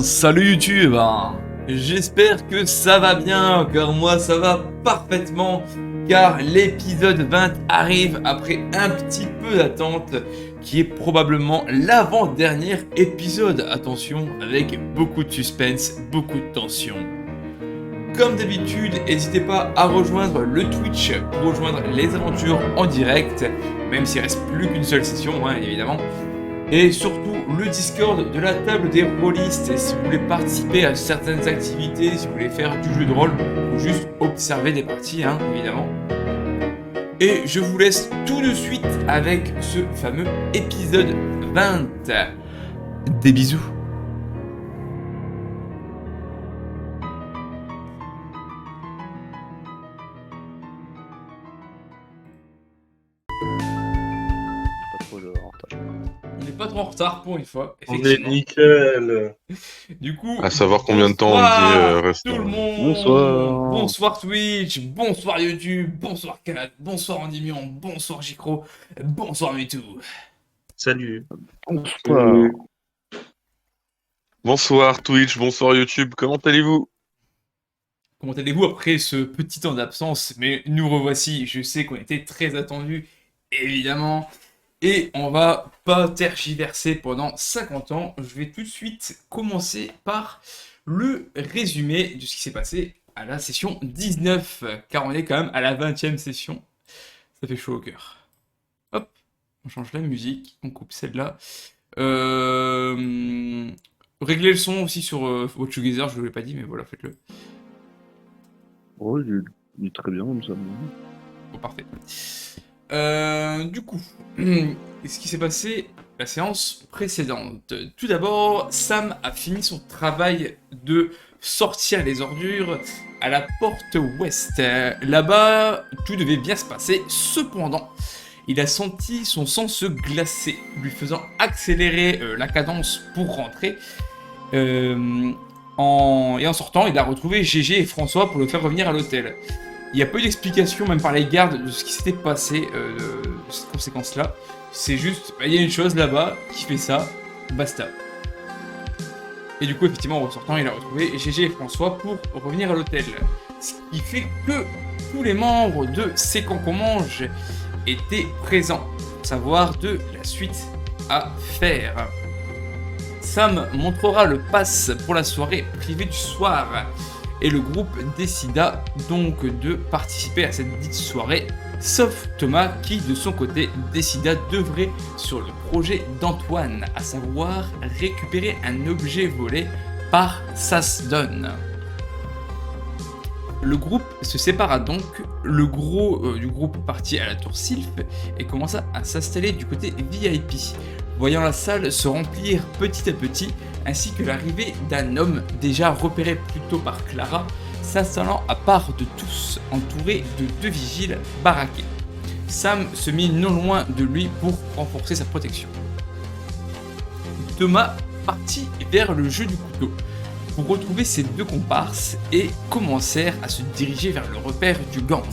Salut YouTube, hein. J'espère que ça va bien, car moi ça va parfaitement, car l'épisode 20 arrive après un petit peu d'attente, qui est probablement l'avant-dernier épisode, attention, avec beaucoup de suspense, beaucoup de tension. Comme d'habitude, n'hésitez pas à rejoindre le Twitch pour rejoindre les aventures en direct, même s'il reste plus qu'une seule session, hein, évidemment. Et surtout le Discord de la table des rôlistes, si vous voulez participer à certaines activités, si vous voulez faire du jeu de rôle, ou juste observer des parties, hein, évidemment. Et je vous laisse tout de suite avec ce fameux épisode 20. Des bisous. Pas trop en retard. On n'est pas trop en retard pour une fois, On est effectivement. nickel. Du coup, À savoir combien de temps on bonsoir dit reste. tout le monde. Bonsoir. Bonsoir Twitch, bonsoir YouTube, bonsoir Kat, bonsoir Endymion, bonsoir Jicro, bonsoir Mewtwo. Salut. Bonsoir. Bonsoir Twitch, bonsoir YouTube, comment allez-vous? Comment allez-vous après ce petit temps d'absence? Mais nous revoici, je sais qu'on était très attendus, évidemment. Et on va pas tergiverser pendant 50 ans. Je vais tout de suite commencer par le résumé de ce qui s'est passé à la session 19. Car on est quand même à la 20e session. Ça fait chaud au cœur. Hop, on change la musique, on coupe celle-là. Réglez le son aussi sur Watch Together, je ne l'ai pas dit, mais voilà, faites-le. Oh, il est très bien comme ça. Bon, parfait. Du coup, ce qui s'est passé la séance précédente. Tout d'abord, Sam a fini son travail de sortir les ordures à la porte ouest. Là-bas, tout devait bien se passer. Cependant, il a senti son sang se glacer, lui faisant accélérer la cadence pour rentrer. Et en sortant, il a retrouvé GG et François pour le faire revenir à l'hôtel. Il n'y a pas eu d'explication, même par les gardes, de ce qui s'était passé de cette conséquence-là. C'est juste, il y a une chose là-bas qui fait ça, basta. Et du coup, effectivement, en ressortant, il a retrouvé GG et François pour revenir à l'hôtel. Ce qui fait que tous les membres de C'est quand qu'on mange étaient présents, pour savoir de la suite à faire. Sam montrera le pass pour la soirée privée du soir. Et le groupe décida donc de participer à cette dite soirée, sauf Thomas qui de son côté décida d'œuvrer sur le projet d'Antoine, à savoir récupérer un objet volé par Sasdon. Le groupe se sépara donc, le gros du groupe partit à la tour Sylph et commença à s'installer du côté VIP, voyant la salle se remplir petit à petit, ainsi que l'arrivée d'un homme déjà repéré plus tôt par Clara, s'installant à part de tous, entouré de 2 vigiles baraqués. Sam se mit non loin de lui pour renforcer sa protection. Thomas partit vers le jeu du couteau pour retrouver ses 2 comparses et commencèrent à se diriger vers le repère du gang.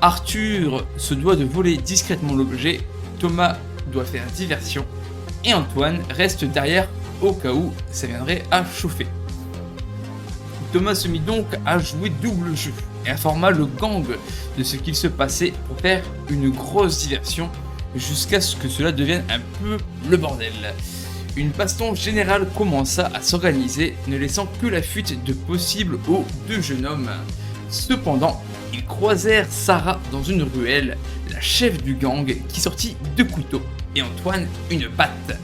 Arthur se doit de voler discrètement l'objet, Thomas doit faire diversion et Antoine reste derrière au cas où ça viendrait à chauffer. Thomas se mit donc à jouer double jeu et informa le gang de ce qu'il se passait pour faire une grosse diversion jusqu'à ce que cela devienne un peu le bordel. Une baston générale commença à s'organiser, ne laissant que la fuite de possible aux 2 jeunes hommes. Cependant, ils croisèrent Sarah dans une ruelle, la chef du gang qui sortit 2 couteaux et Antoine une patte.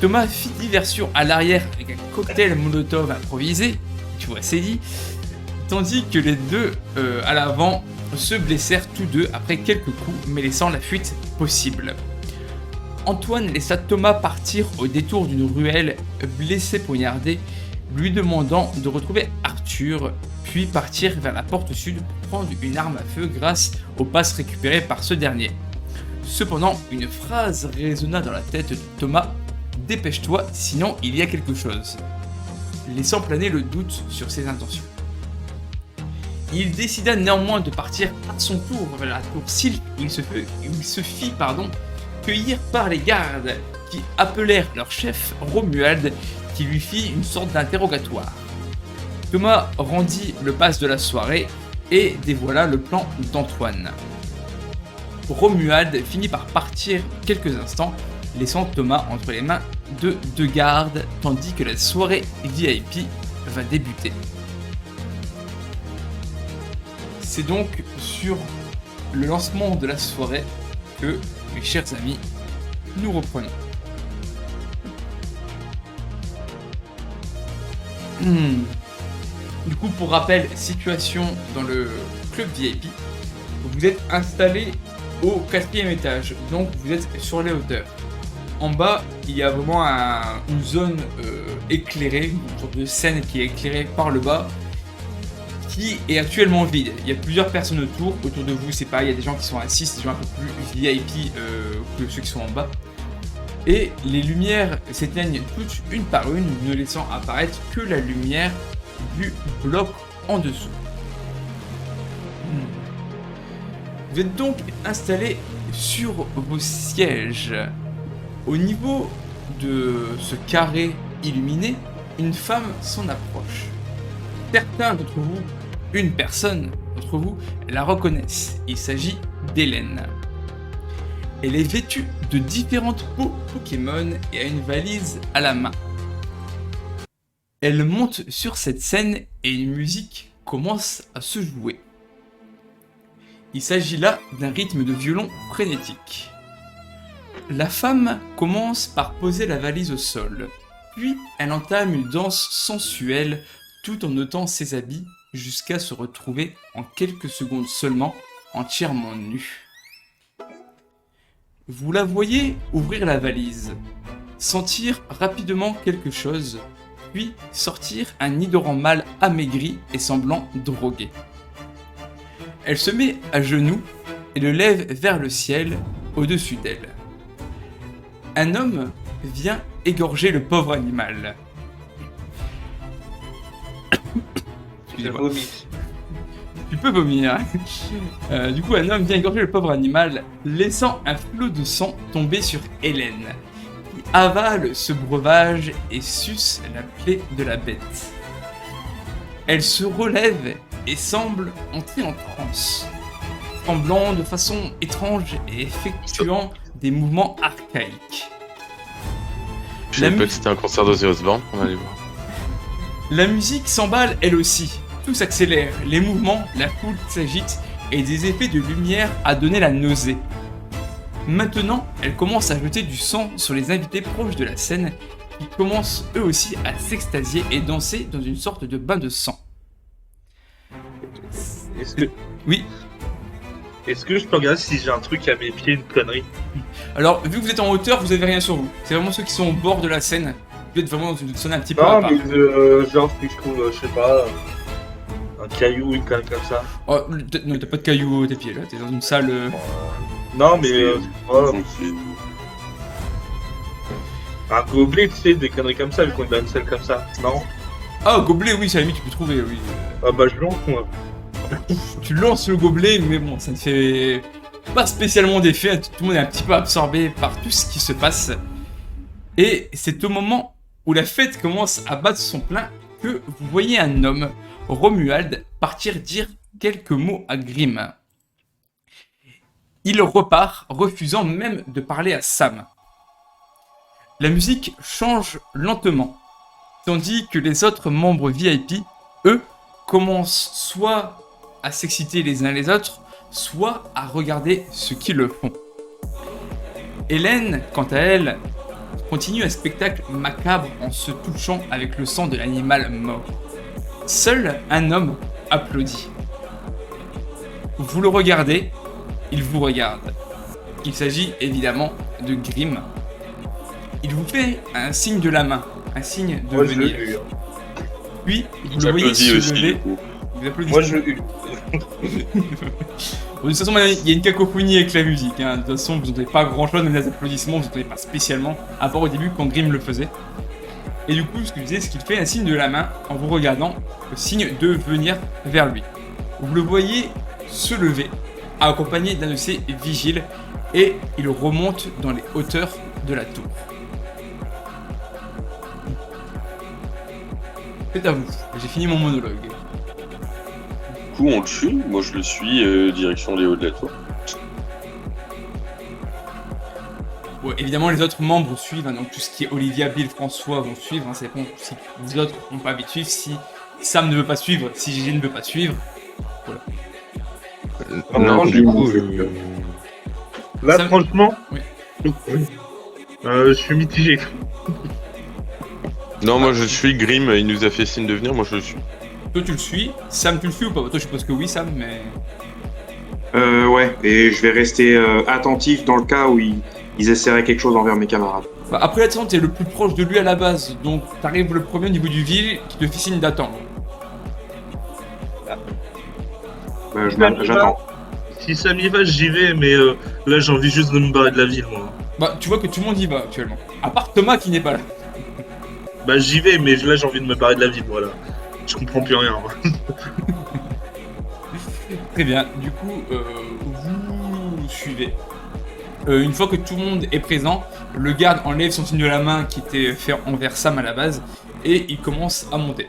Thomas fit diversion à l'arrière avec un cocktail molotov improvisé, tu vois c'est dit, tandis que les 2 à l'avant se blessèrent tous 2 après quelques coups mais laissant la fuite possible. Antoine laissa Thomas partir au détour d'une ruelle, blessé poignardé, lui demandant de retrouver Arthur, puis partir vers la porte sud pour prendre une arme à feu grâce au pass récupéré par ce dernier. Cependant, une phrase résonna dans la tête de Thomas: « Dépêche-toi, sinon il y a quelque chose », laissant planer le doute sur ses intentions. Il décida néanmoins de partir à son tour vers la tour Sylph où il se fit cueillir par les gardes qui appelèrent leur chef Romuald qui lui fit une sorte d'interrogatoire. Thomas rendit le pass de la soirée et dévoila le plan d'Antoine. Romuald finit par partir quelques instants, laissant Thomas entre les mains de deux gardes, tandis que la soirée VIP va débuter. C'est donc sur le lancement de la soirée que, mes chers amis, nous reprenons. Du coup, pour rappel, situation dans le club VIP, vous êtes installé au 4e étage, donc vous êtes sur les hauteurs. En bas, il y a vraiment une zone éclairée, une sorte de scène qui est éclairée par le bas, qui est actuellement vide. Il y a plusieurs personnes autour de vous, c'est pareil, il y a des gens qui sont assis, des gens un peu plus VIP que ceux qui sont en bas. Et les lumières s'éteignent toutes une par une, ne laissant apparaître que la lumière du bloc en dessous. Vous êtes donc installé sur vos sièges. Au niveau de ce carré illuminé, une femme s'en approche. Certains d'entre vous, une personne d'entre vous, la reconnaissent. Il s'agit d'Hélène. Elle est vêtue de différentes peaux Pokémon et a une valise à la main. Elle monte sur cette scène et une musique commence à se jouer. Il s'agit là d'un rythme de violon frénétique. La femme commence par poser la valise au sol, puis elle entame une danse sensuelle tout en ôtant ses habits jusqu'à se retrouver en quelques secondes seulement entièrement nue. Vous la voyez ouvrir la valise, sentir rapidement quelque chose, puis sortir un odorant mâle amaigri et semblant drogué. Elle se met à genoux et le lève vers le ciel au-dessus d'elle. Un homme vient égorger le pauvre animal. Excusez-moi. Tu peux vomir. Du coup, un homme vient égorger le pauvre animal, laissant un flot de sang tomber sur Hélène, qui avale ce breuvage et suce la plaie de la bête. Elle se relève et semble entrer en transe, tremblant de façon étrange et effectuant des mouvements archaïques. Je savais pas que c'était un concert d'Ozzy Osbourne, on allait voir. La musique s'emballe elle aussi, tout s'accélère, les mouvements, la foule s'agite et des effets de lumière à donner la nausée. Maintenant, elle commence à jeter du sang sur les invités proches de la scène qui commencent eux aussi à s'extasier et danser dans une sorte de bain de sang. Oui. Est-ce que je peux regarder si j'ai un truc à mes pieds, une connerie? Alors, vu que vous êtes en hauteur, vous avez rien sur vous. C'est vraiment ceux qui sont au bord de la scène. Vous êtes vraiment dans une zone un petit peu à Non, part. mais genre, si je trouve, je sais pas, un caillou, une connerie comme ça. Oh, non, t'as pas de cailloux à tes pieds là, t'es dans une salle. Non, mais un gobelet, tu sais, des conneries comme ça, vu qu'on est dans une salle comme ça. Non? Ah, gobelet, oui, c'est à la limite, tu peux trouver, oui. Ah bah je lance, moi. Tu lances le gobelet, mais bon, ça ne fait pas spécialement d'effet. Tout le monde est un petit peu absorbé par tout ce qui se passe. Et c'est au moment où la fête commence à battre son plein que vous voyez un homme, Romuald, partir dire quelques mots à Grimm. Il repart, refusant même de parler à Sam. La musique change lentement, tandis que les autres membres VIP, eux, commencent soit à s'exciter les uns les autres, soit à regarder ceux qui le font. Hélène, quant à elle, continue un spectacle macabre en se touchant avec le sang de l'animal mort. Seul un homme applaudit. Vous le regardez, il vous regarde. Il s'agit évidemment de Grimm. Il vous fait un signe de la main, un signe de Moi, je venir. le hue. Puis, vous le voyez J'applaudis se aussi, lever. du coup. Vous applaudissez. Moi, je hue. De toute façon, il y a une cacophonie avec la musique. Hein. De toute façon, vous n'entendez pas grand chose, même les applaudissements, vous n'entendez pas spécialement, à part au début quand Grimm le faisait. Et du coup, ce que je disais, c'est qu'il fait un signe de la main en vous regardant, le signe de venir vers lui. Vous le voyez se lever, accompagné d'un de ses vigiles, et il remonte dans les hauteurs de la tour. C'est à vous. J'ai fini mon monologue. Du coup, on le suit. Moi, je le suis, direction les hauts de la tour. Ouais, évidemment, les autres membres suivent, hein, donc tout ce qui est Olivia, Bill, François vont suivre. Hein, c'est bon, si les autres n'ont pas envie de suivre, si Sam ne veut pas suivre, si Gigi ne veut pas suivre. Non, du coup, Là, Ça- franchement, Oui. je suis mitigé. non, moi je suis Grim, il nous a fait signe de venir, moi je le suis. Toi, tu le suis. Sam, tu le suis ou pas? Toi, je suppose que oui, Sam, mais. Ouais, et je vais rester attentif dans le cas où ils essaieraient quelque chose envers mes camarades. Bah, après, la descente, t'es le plus proche de lui à la base, donc t'arrives le premier au niveau du ville qui te fait signe d'attendre. J'attends. Si Sam y va, j'y vais, mais là, j'ai envie juste de me barrer de la ville, moi. Bah, tu vois que tout le monde y va actuellement. À part Thomas qui n'est pas là. Bah, j'y vais, mais là, j'ai envie de me barrer de la ville, voilà. Je comprends plus rien. Moi. Très bien, du coup, vous suivez. Une fois que tout le monde est présent, le garde enlève son signe de la main qui était fait envers Sam à la base et il commence à monter.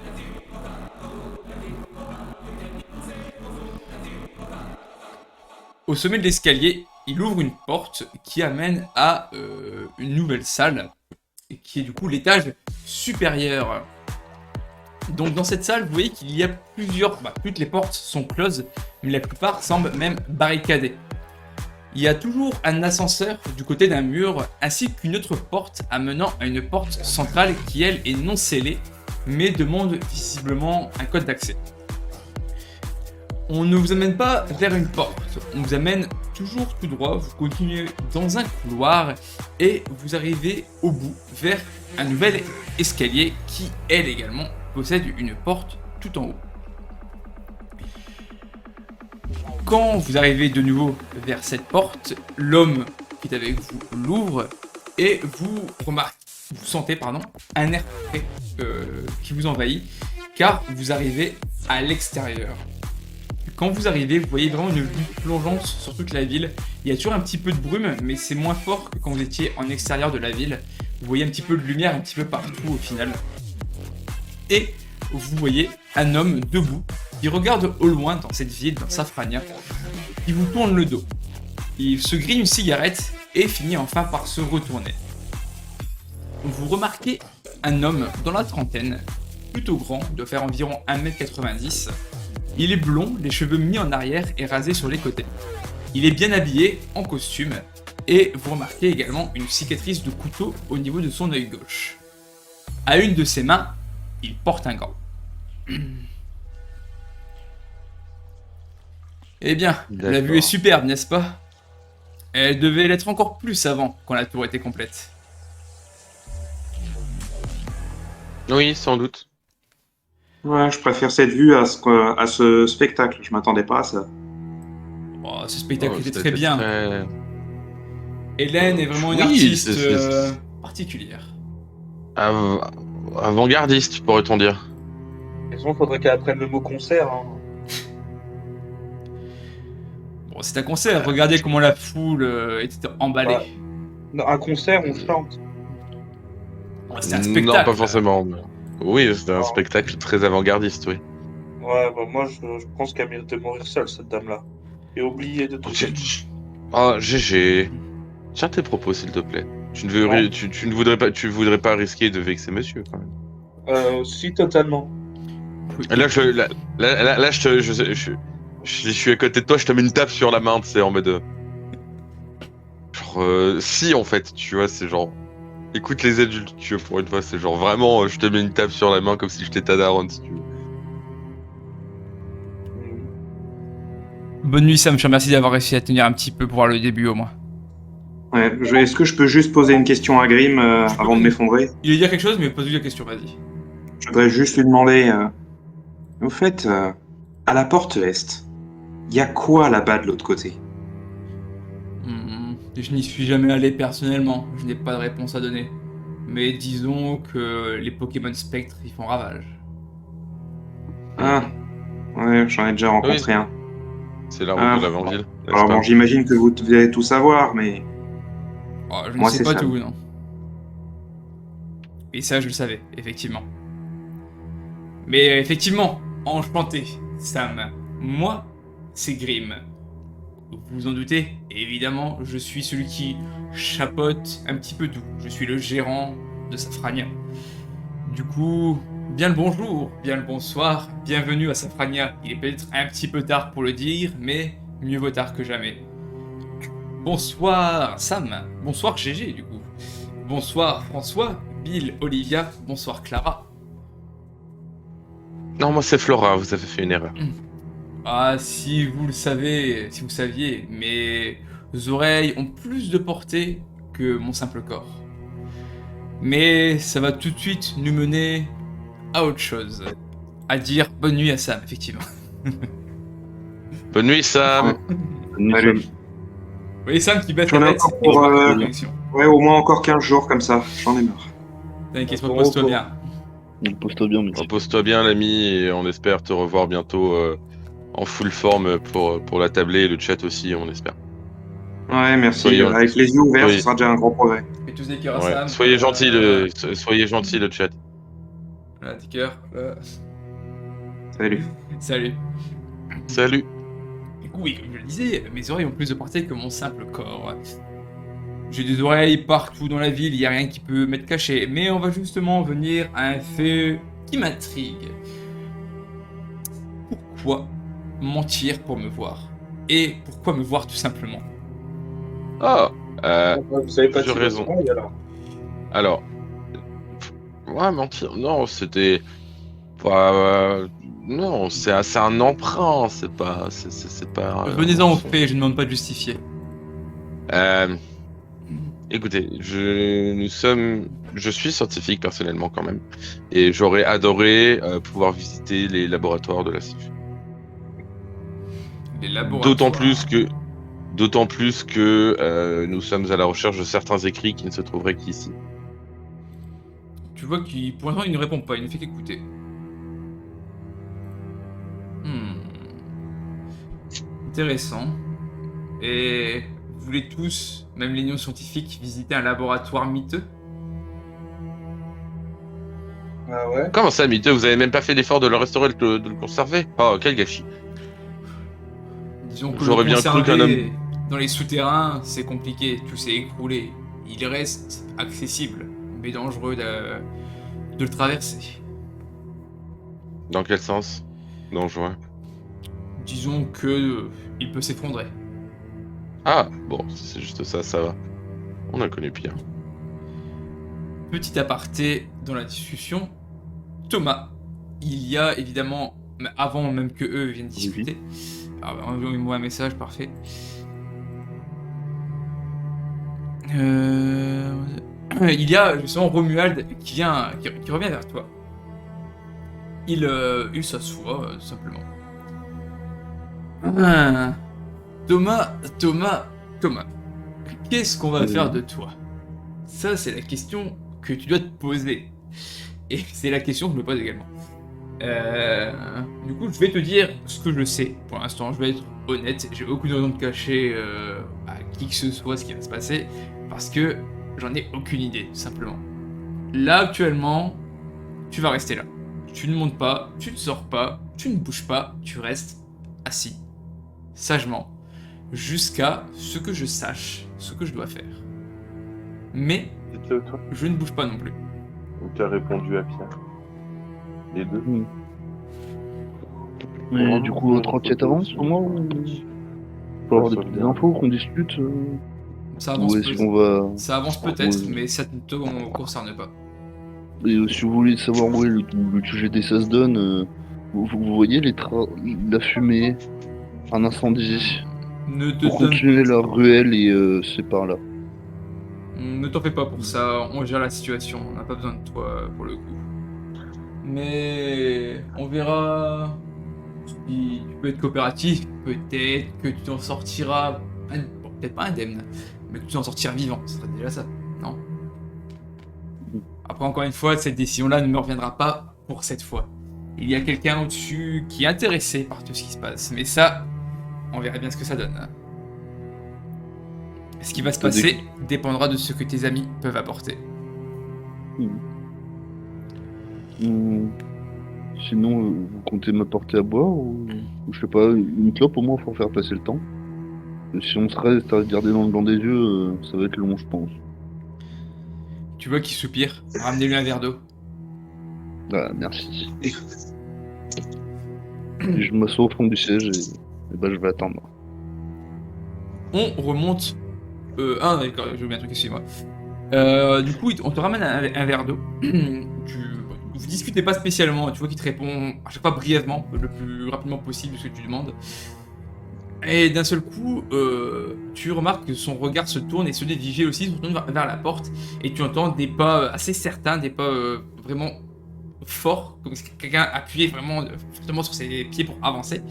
Au sommet de l'escalier, il ouvre une porte qui amène à une nouvelle salle, qui est du coup l'étage supérieur. Donc dans cette salle, vous voyez qu'il y a plusieurs... toutes les portes sont closes, mais la plupart semblent même barricadées. Il y a toujours un ascenseur du côté d'un mur, ainsi qu'une autre porte amenant à une porte centrale qui, elle, est non scellée, mais demande visiblement un code d'accès. On ne vous amène pas vers une porte, on vous amène toujours tout droit, vous continuez dans un couloir et vous arrivez au bout vers un nouvel escalier qui, elle également, possède une porte tout en haut. Quand vous arrivez de nouveau vers cette porte, l'homme qui est avec vous l'ouvre et vous sentez un air frais qui vous envahit car vous arrivez à l'extérieur. Quand vous arrivez, vous voyez vraiment une vue plongeante sur toute la ville. Il y a toujours un petit peu de brume, mais c'est moins fort que quand vous étiez en extérieur de la ville. Vous voyez un petit peu de lumière un petit peu partout au final. Et vous voyez un homme debout qui regarde au loin dans cette ville, dans Safrania, qui vous tourne le dos. Il se grille une cigarette et finit enfin par se retourner. Vous remarquez un homme dans la trentaine, plutôt grand, il doit faire environ 1m90. Il est blond, les cheveux mis en arrière et rasés sur les côtés. Il est bien habillé, en costume, et vous remarquez également une cicatrice de couteau au niveau de son œil gauche. À une de ses mains, il porte un gant. Eh bien, la vue est superbe, n'est-ce pas? Elle devait l'être encore plus avant, quand la tour était complète. Oui, sans doute. Ouais, je préfère cette vue à ce spectacle. Je m'attendais pas à ça. Oh, ce spectacle était c'était très bien. très- Hélène est vraiment une Oui, artiste c'est- particulière. Avant-gardiste, pourrait-on dire. De toute façon, faudrait qu'elle apprenne le mot concert. Hein. Bon, c'est un concert, regardez comment la foule était emballée. Ouais. Non, un concert, on chante. Oh, c'était un spectacle. Non, pas forcément. mais- Oui, c'était un Non. spectacle très avant-gardiste, oui. Ouais, bah moi, je pense qu'elle mérite de mourir seule, cette dame-là. Et oublier de tout. Oh, GG. Tiens tes propos, s'il te plaît. Tu ne voudrais pas risquer de vexer monsieur, quand même. Si, totalement. Là, je suis à côté de toi, je te mets une tape sur la main, tu sais, en mode... Genre, si, en fait, tu vois, c'est genre... Écoute les adultes, tu vois, pour une fois, c'est genre vraiment, je te mets une tape sur la main comme si j'étais ta daronne, si tu veux. Bonne nuit Sam, je te remercie d'avoir réussi à tenir un petit peu pour voir le début au moins. Ouais, est-ce que je peux juste poser une question à Grim avant de m'effondrer? Il veut dire quelque chose, mais pose-lui la question, vas-y. Je voudrais juste lui demander... Au fait, à la porte est, il y a quoi là-bas de l'autre côté? Je n'y suis jamais allé personnellement, je n'ai pas de réponse à donner. Mais disons que les Pokémon Spectre y font ravage. Ah, ouais, j'en ai déjà rencontré un. C'est la route Ah, de l'avant-ville. n'est-ce Alors pas bon, j'imagine que vous devez tout savoir, mais... Oh, je ne Moi, sais c'est pas ça. tout, non. Et ça, je le savais, effectivement. Mais effectivement, enchanté, Sam. Moi, c'est Grim. Vous vous en doutez, évidemment, je suis celui qui chapeaute un petit peu tout. Je suis le gérant de Safrania. Du coup, bien le bonjour, bien le bonsoir, bienvenue à Safrania. Il est peut-être un petit peu tard pour le dire, mais mieux vaut tard que jamais. Bonsoir Sam, bonsoir GG du coup. Bonsoir François, Bill, Olivia, bonsoir Clara. Non, moi c'est Flora, vous avez fait une erreur. Ah, si vous le savez, si vous saviez, mes oreilles ont plus de portée que mon simple corps. Mais ça va tout de suite nous mener à autre chose. À dire bonne nuit à Sam, effectivement. Bonne nuit, Sam. Salut. Vous voyez Sam qui baisse J'en la ai tête encore et pour, remarque la connexion. Ouais, au moins encore 15 jours comme ça, j'en ai marre. T'inquiète pas, pose-toi bien. Pose-toi bien, mec. Repose-toi bien, l'ami, et on espère te revoir bientôt en full forme pour la tablée et le chat aussi, on espère. Ouais, merci. Soyez- Avec les yeux ouverts, soyez- ce sera déjà un gros progrès. Fais tous des cœurs à Ouais. Sam. Soyez gentils, soyez gentils, le chat. Voilà, tes cœurs. Salut. Salut. Salut. Du coup, oui, comme je le disais, mes oreilles ont plus de portée que mon simple corps. J'ai des oreilles partout dans la ville, il n'y a rien qui peut m'être caché. Mais on va justement venir à un fait qui m'intrigue. Pourquoi mentir pour me voir? Et pourquoi me voir tout simplement? Ah, Vous savez pas j'ai si raison. c'est alors. alors. Ouais, mentir. Non, c'était. Pas, non, c'est un emprunt, c'est pas. C'est pas. Venez-en au fait, je ne demande pas de justifier. Écoutez, je suis scientifique personnellement quand même, et j'aurais adoré pouvoir visiter les laboratoires de la CIF. Les laboratoires. D'autant plus que nous sommes à la recherche de certains écrits qui ne se trouveraient qu'ici. Tu vois qu'il, pour l'instant, il ne répond pas, il ne fait qu'écouter. Intéressant. Et vous voulez tous, même les non-scientifiques, visiter un laboratoire miteux? Ah ouais. Comment ça, miteux? Vous avez même pas fait l'effort de le restaurer, de le conserver? Oh, quel gâchis! Disons que J'aurais le bien cru conserver qu'un dans les souterrains, c'est compliqué, tout s'est écroulé. Il reste accessible, mais dangereux de le traverser. Dans quel sens? Dangereux. Disons que il peut s'effondrer. Ah, bon, si c'est juste ça, ça va. On a connu pire. Petit aparté dans la discussion, Thomas, il y a évidemment, avant même que eux viennent discuter, alors envoyez-moi un message, parfait. Il y a justement Romuald qui revient vers toi. Il s'assoit tout simplement. Ah, Thomas, qu'est-ce qu'on va faire de toi? Ça, c'est la question que tu dois te poser. Et c'est la question que je me pose également. Du coup, je vais te dire ce que je sais. Pour l'instant, je vais être honnête. J'ai aucune raison de cacher à qui que ce soit ce qui va se passer. Parce que j'en ai aucune idée, tout simplement. Là, actuellement, tu vas rester là. Tu ne montes pas, tu ne sors pas, tu ne bouges pas, tu restes assis. Sagement. Jusqu'à ce que je sache ce que je dois faire. Mais C'était toi je ne bouge pas non plus. qui as répondu à Pierre. Les deux. Mais du coup, notre enquête avance pour moi ou... Faut avoir des petites infos, qu'on discute Ça avance, ou est-ce qu'on va... ça avance peut-être, Ouais. mais ça ne te concerne pas. Et si vous voulez savoir où est le QGT ça se donne, vous voyez la fumée, un incendie, Ne te pour donne... continuer la ruelle et c'est par là. Ne t'en fais pas pour ça, on gère la situation, on n'a pas besoin de toi pour le coup. Mais on verra si tu peux être coopératif, peut-être que tu t'en sortiras, bon, peut-être pas indemne, mais que tu t'en sortiras vivant, ce serait déjà ça, non? Après encore une fois, cette décision-là ne me reviendra pas pour cette fois. Il y a quelqu'un au-dessus qui est intéressé par tout ce qui se passe, mais ça, on verra bien ce que ça donne. Ce qui va se passer dépendra de ce que tes amis peuvent apporter. Sinon, vous comptez m'apporter à boire ou je sais pas, une clope au moins pour faire passer le temps. Si on se reste à regarder dans le blanc des yeux, ça va être long, je pense. Tu vois qu'il soupire. Ramenez-lui un verre d'eau. Ah, merci. Et je m'assois au fond du siège et bah, je vais attendre. On remonte. Ah, d'accord, j'ai oublié un truc, excuse-moi. Du coup, on te ramène un verre d'eau. Vous discutez pas spécialement, tu vois qu'il te répond à chaque fois brièvement, le plus rapidement possible ce que tu demandes. Et d'un seul coup, tu remarques que son regard se tourne et se dirige aussi, se tourne vers la porte, et tu entends des pas assez certains, des pas vraiment forts, comme si quelqu'un appuyait vraiment fortement sur ses pieds pour avancer.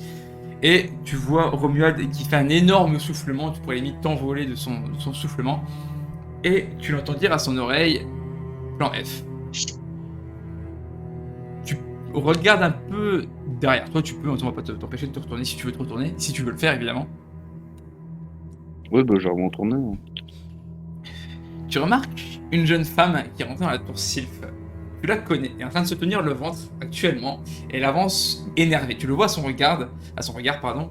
Et tu vois Romuald qui fait un énorme soufflement, tu pourrais limite t'envoler de son soufflement, et tu l'entends dire à son oreille, plan F. Tu regardes un peu derrière toi, tu peux, on va pas t'empêcher de te retourner si tu veux te retourner, si tu veux le faire évidemment. Ouais, bah, j'ai vraiment tourné. Hein. Tu remarques une jeune femme qui est rentrée dans la tour Sylph. Tu la connais, elle est en train de se tenir le ventre actuellement, et elle avance énervée. Tu le vois à son regard, pardon,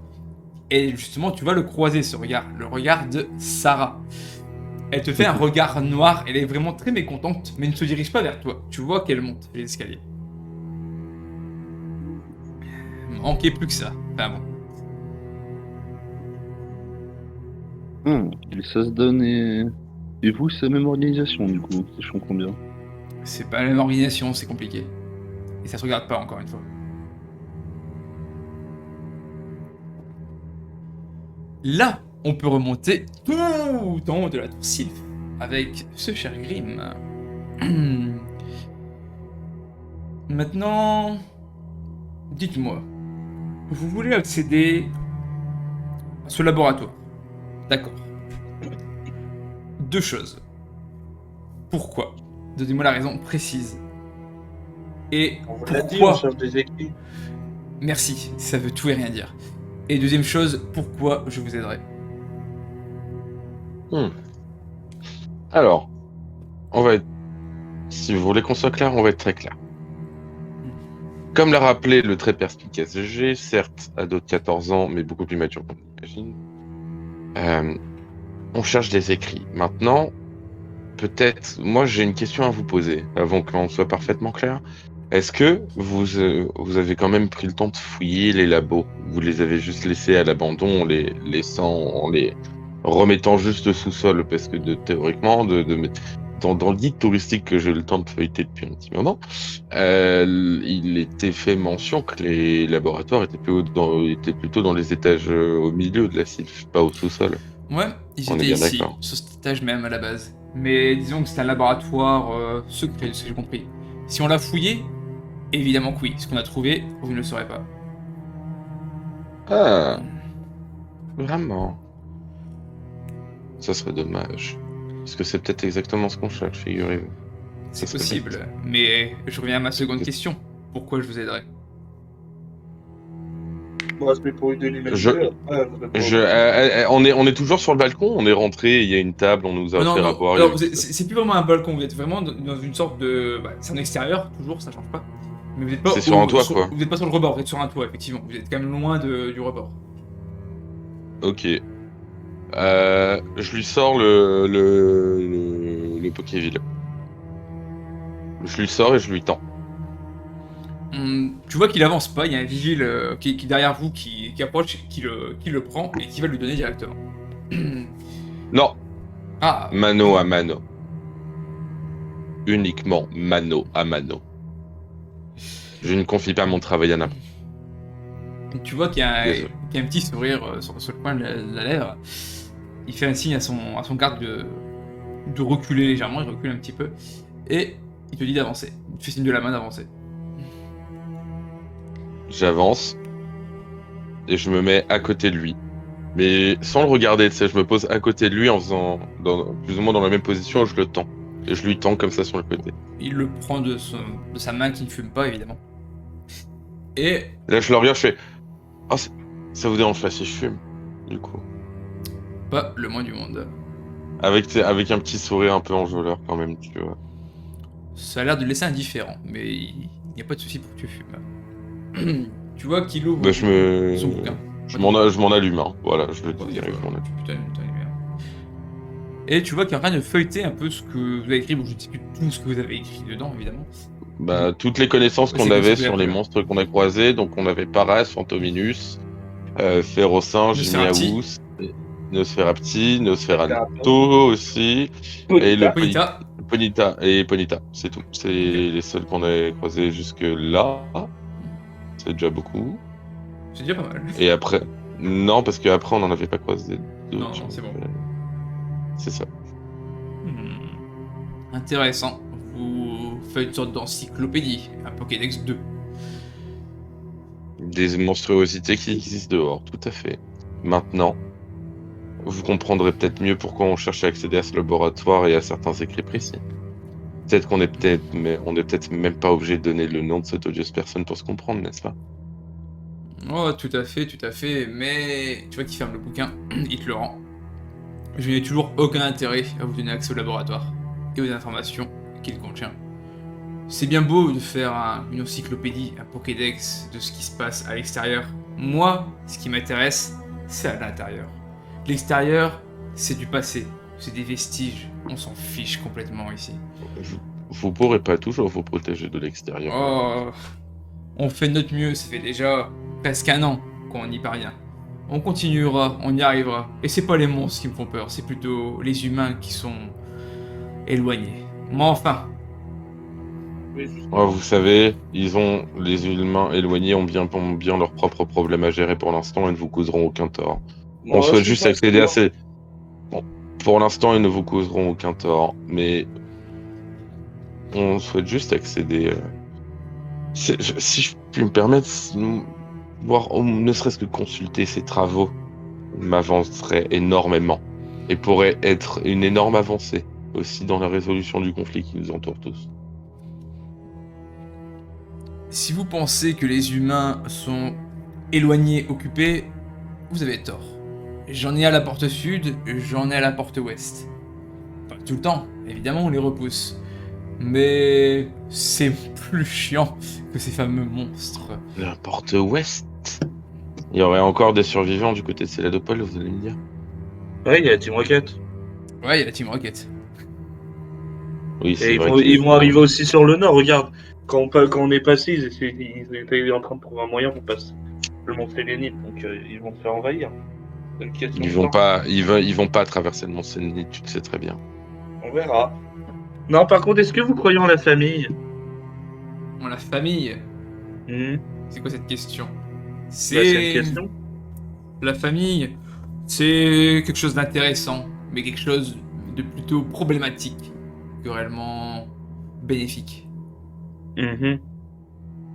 et justement tu vas le croiser ce regard, le regard de Sarah. Elle te fait un regard noir, elle est vraiment très mécontente, mais ne se dirige pas vers toi. Tu vois qu'elle monte les escaliers. Manquait plus que ça, enfin bon. Et ça se donne et vous, c'est la même organisation du coup, si je comprends bien. C'est pas la même organisation, c'est compliqué. Et ça se regarde pas encore une fois. Là, on peut remonter tout en haut de la tour Sylph avec ce cher Grim. Maintenant, dites-moi, vous voulez accéder à ce laboratoire. D'accord. Deux choses. Pourquoi? Donnez-moi la raison précise. Et On vous l'a dit, pourquoi? on cherche des écrits. Merci, ça veut tout et rien dire. Et deuxième chose, pourquoi je vous aiderai? Alors, on va être... Si vous voulez qu'on soit clair, on va être très clair. Comme l'a rappelé le très perspicace G, certes ado de 14 ans, mais beaucoup plus mature qu'on l'imagine, on cherche des écrits. Maintenant, peut-être, moi j'ai une question à vous poser, avant qu'on soit parfaitement clair. Est-ce que vous avez quand même pris le temps de fouiller les labos? Vous les avez juste laissés à l'abandon, en les remettant juste au sous-sol, parce que théoriquement, dans le guide touristique que j'ai le temps de feuilleter depuis un petit moment, il était fait mention que les laboratoires étaient plutôt dans les étages au milieu de la Sylph, pas au sous-sol. Ouais, ils On est étaient bien ici, d'accord. sur cet étage même à la base. Mais disons que c'est un laboratoire secret, de ce que j'ai compris. Si on l'a fouillé, évidemment que oui. Ce qu'on a trouvé, vous ne le saurez pas. Ah, vraiment? Ça serait dommage. Parce que c'est peut-être exactement ce qu'on cherche, figurez-vous. C'est serait possible. Mais je reviens à ma seconde question. Pourquoi je vous aiderai? Moi, c'est pour lui donner mes Je- fleurs. on est toujours sur le balcon, on est rentré, il y a une table, on nous a Oh non, offert à non, boire. alors, c'est plus vraiment un balcon, vous êtes vraiment dans une sorte de... Bah, c'est en extérieur, toujours, ça change pas. Mais vous êtes pas C'est sur un toit, quoi. Vous êtes pas sur le rebord, vous êtes sur un toit, effectivement. Vous êtes quand même loin du rebord. Ok. Je lui sors le Pokéville. Je lui sors et je lui tends. Tu vois qu'il avance pas, il y a un vigile qui est derrière vous, qui approche, qui le prend et qui va lui donner directement. Non, Ah, mano à mano. Uniquement mano à mano. Je ne confie pas mon travail à n'importe. tu vois qu'il y a un, Désolé. qu'il y a un petit sourire sur le coin de la lèvre. Il fait un signe à son garde de reculer légèrement, il recule un petit peu. Et il te dit d'avancer. Il te fait signe de la main d'avancer. J'avance et je me mets à côté de lui. Mais sans le regarder, tu sais, je me pose à côté de lui en faisant plus ou moins dans la même position et je le tends. Et je lui tends comme ça sur le côté. Il le prend de sa main qui ne fume pas, évidemment. Et Là, je le regarde, je fais « Oh, ça vous dérange pas si je fume ?» Du coup. pas le moins du monde. Avec un petit sourire un peu enjôleur quand même, tu vois. Ça a l'air de le laisser indifférent, mais il n'y a pas de souci pour que tu fumes. Tu vois qu'il ouvre Bah, je son bouquin. je m'en allume, hein. Voilà, je le dis Ok, direct. voilà. Putain, putain, bien. Et tu vois qu'il est en train de feuilleter un peu ce que vous avez écrit. Bon, je ne sais plus tout ce que vous avez écrit dedans, évidemment. Bah, toutes les connaissances Ouais, qu'on c'est avait bien, sur les bien. monstres qu'on a croisés, donc on avait Paras, Fantominus, Férocinge, Nosferatu. Miaous, Nosferapti, Nosferalto aussi, et le Bonita. Ponita, c'est tout. C'est Ok. les seuls qu'on a croisés jusque-là. C'est déjà beaucoup. C'est déjà pas mal. Et après, non, parce qu'après on n'en avait pas croisé Non, d'autres. non, c'est bon. C'est ça. Intéressant. Vous faites une sorte d'encyclopédie, un Pokédex 2. Des monstruosités qui existent dehors, tout à fait. Maintenant, vous comprendrez peut-être mieux pourquoi on cherche à accéder à ce laboratoire et à certains écrits précis. Peut-être qu'on est peut-être même pas obligé de donner le nom de cette odieuse personne pour se comprendre, n'est-ce pas? Oh, tout à fait, mais tu vois qu'il ferme le bouquin, il te le rend. Je n'ai toujours aucun intérêt à vous donner accès au laboratoire et aux informations qu'il contient. C'est bien beau de faire une encyclopédie, un Pokédex de ce qui se passe à l'extérieur. Moi, ce qui m'intéresse, c'est à l'intérieur. L'extérieur, c'est du passé, c'est des vestiges, on s'en fiche complètement ici. Vous pourrez pas toujours vous protéger de l'extérieur. Oh, on fait de notre mieux, ça fait déjà presque un an qu'on n'y parvient. On continuera, on y arrivera. Et c'est pas les monstres qui me font peur, c'est plutôt les humains qui sont éloignés. Mais enfin, Oh, vous savez, les humains éloignés ont bien leurs propres problèmes à gérer pour l'instant et ne vous causeront aucun tort. On souhaite juste accéder à ces... Bon, pour l'instant, ils ne vous causeront aucun tort, mais on souhaite juste accéder... Si je puis me permettre, voir, ne serait-ce que consulter ces travaux m'avancerait énormément et pourrait être une énorme avancée aussi dans la résolution du conflit qui nous entoure tous. si vous pensez que les humains sont éloignés, occupés, vous avez tort. J'en ai à la porte sud, j'en ai à la porte ouest. Pas tout le temps, évidemment on les repousse. Mais c'est plus chiant que ces fameux monstres. La porte ouest. Il y aurait encore des survivants du côté de Céladopole, vous allez me dire. Ouais, il y a Team Rocket. Ouais, il y a la Team Rocket. Oui, Et c'est ils vrai. vont arriver aussi sur le nord, regarde. Quand on est passé, ils étaient en train de trouver un moyen pour passer le mont Sélénite, donc ils vont se faire envahir. C'est une question Ils de vont temps. pas, ils vont pas traverser le mont Sélénite, tu le sais très bien. On verra. Non, par contre, est-ce que vous croyez en la famille? Bon, la famille, Hmm. c'est quoi cette question? C'est une question. La famille, c'est quelque chose d'intéressant, mais quelque chose de plutôt problématique que réellement bénéfique. Mhm.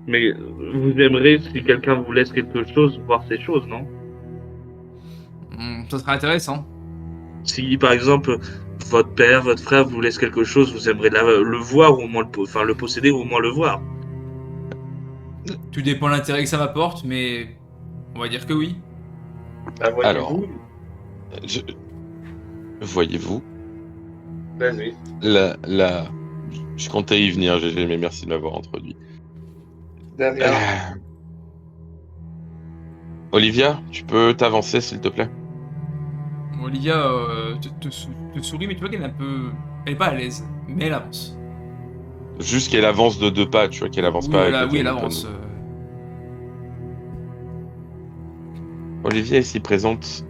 Mais vous aimerez, si quelqu'un vous laisse quelque chose, voir ces choses, non? Ça serait intéressant. Si, par exemple, votre père, votre frère vous laisse quelque chose, vous aimeriez le voir, ou au moins le posséder, ou au moins le voir. Tout dépend de l'intérêt que ça m'apporte, mais on va dire que oui. Ah, Alors. voyez-vous. Voyez-vous, Vas-y. je comptais y venir, GG, mais merci de m'avoir introduit. Derrière. Olivia, tu peux t'avancer s'il te plaît? Olivia te sourit, mais tu vois qu'elle est un peu... Elle est pas à l'aise, mais elle avance. Juste qu'elle avance de 2 pas, tu vois qu'elle avance Oui, pas elle, avec oui, le elle téléphone. avance. Olivia est ici présente.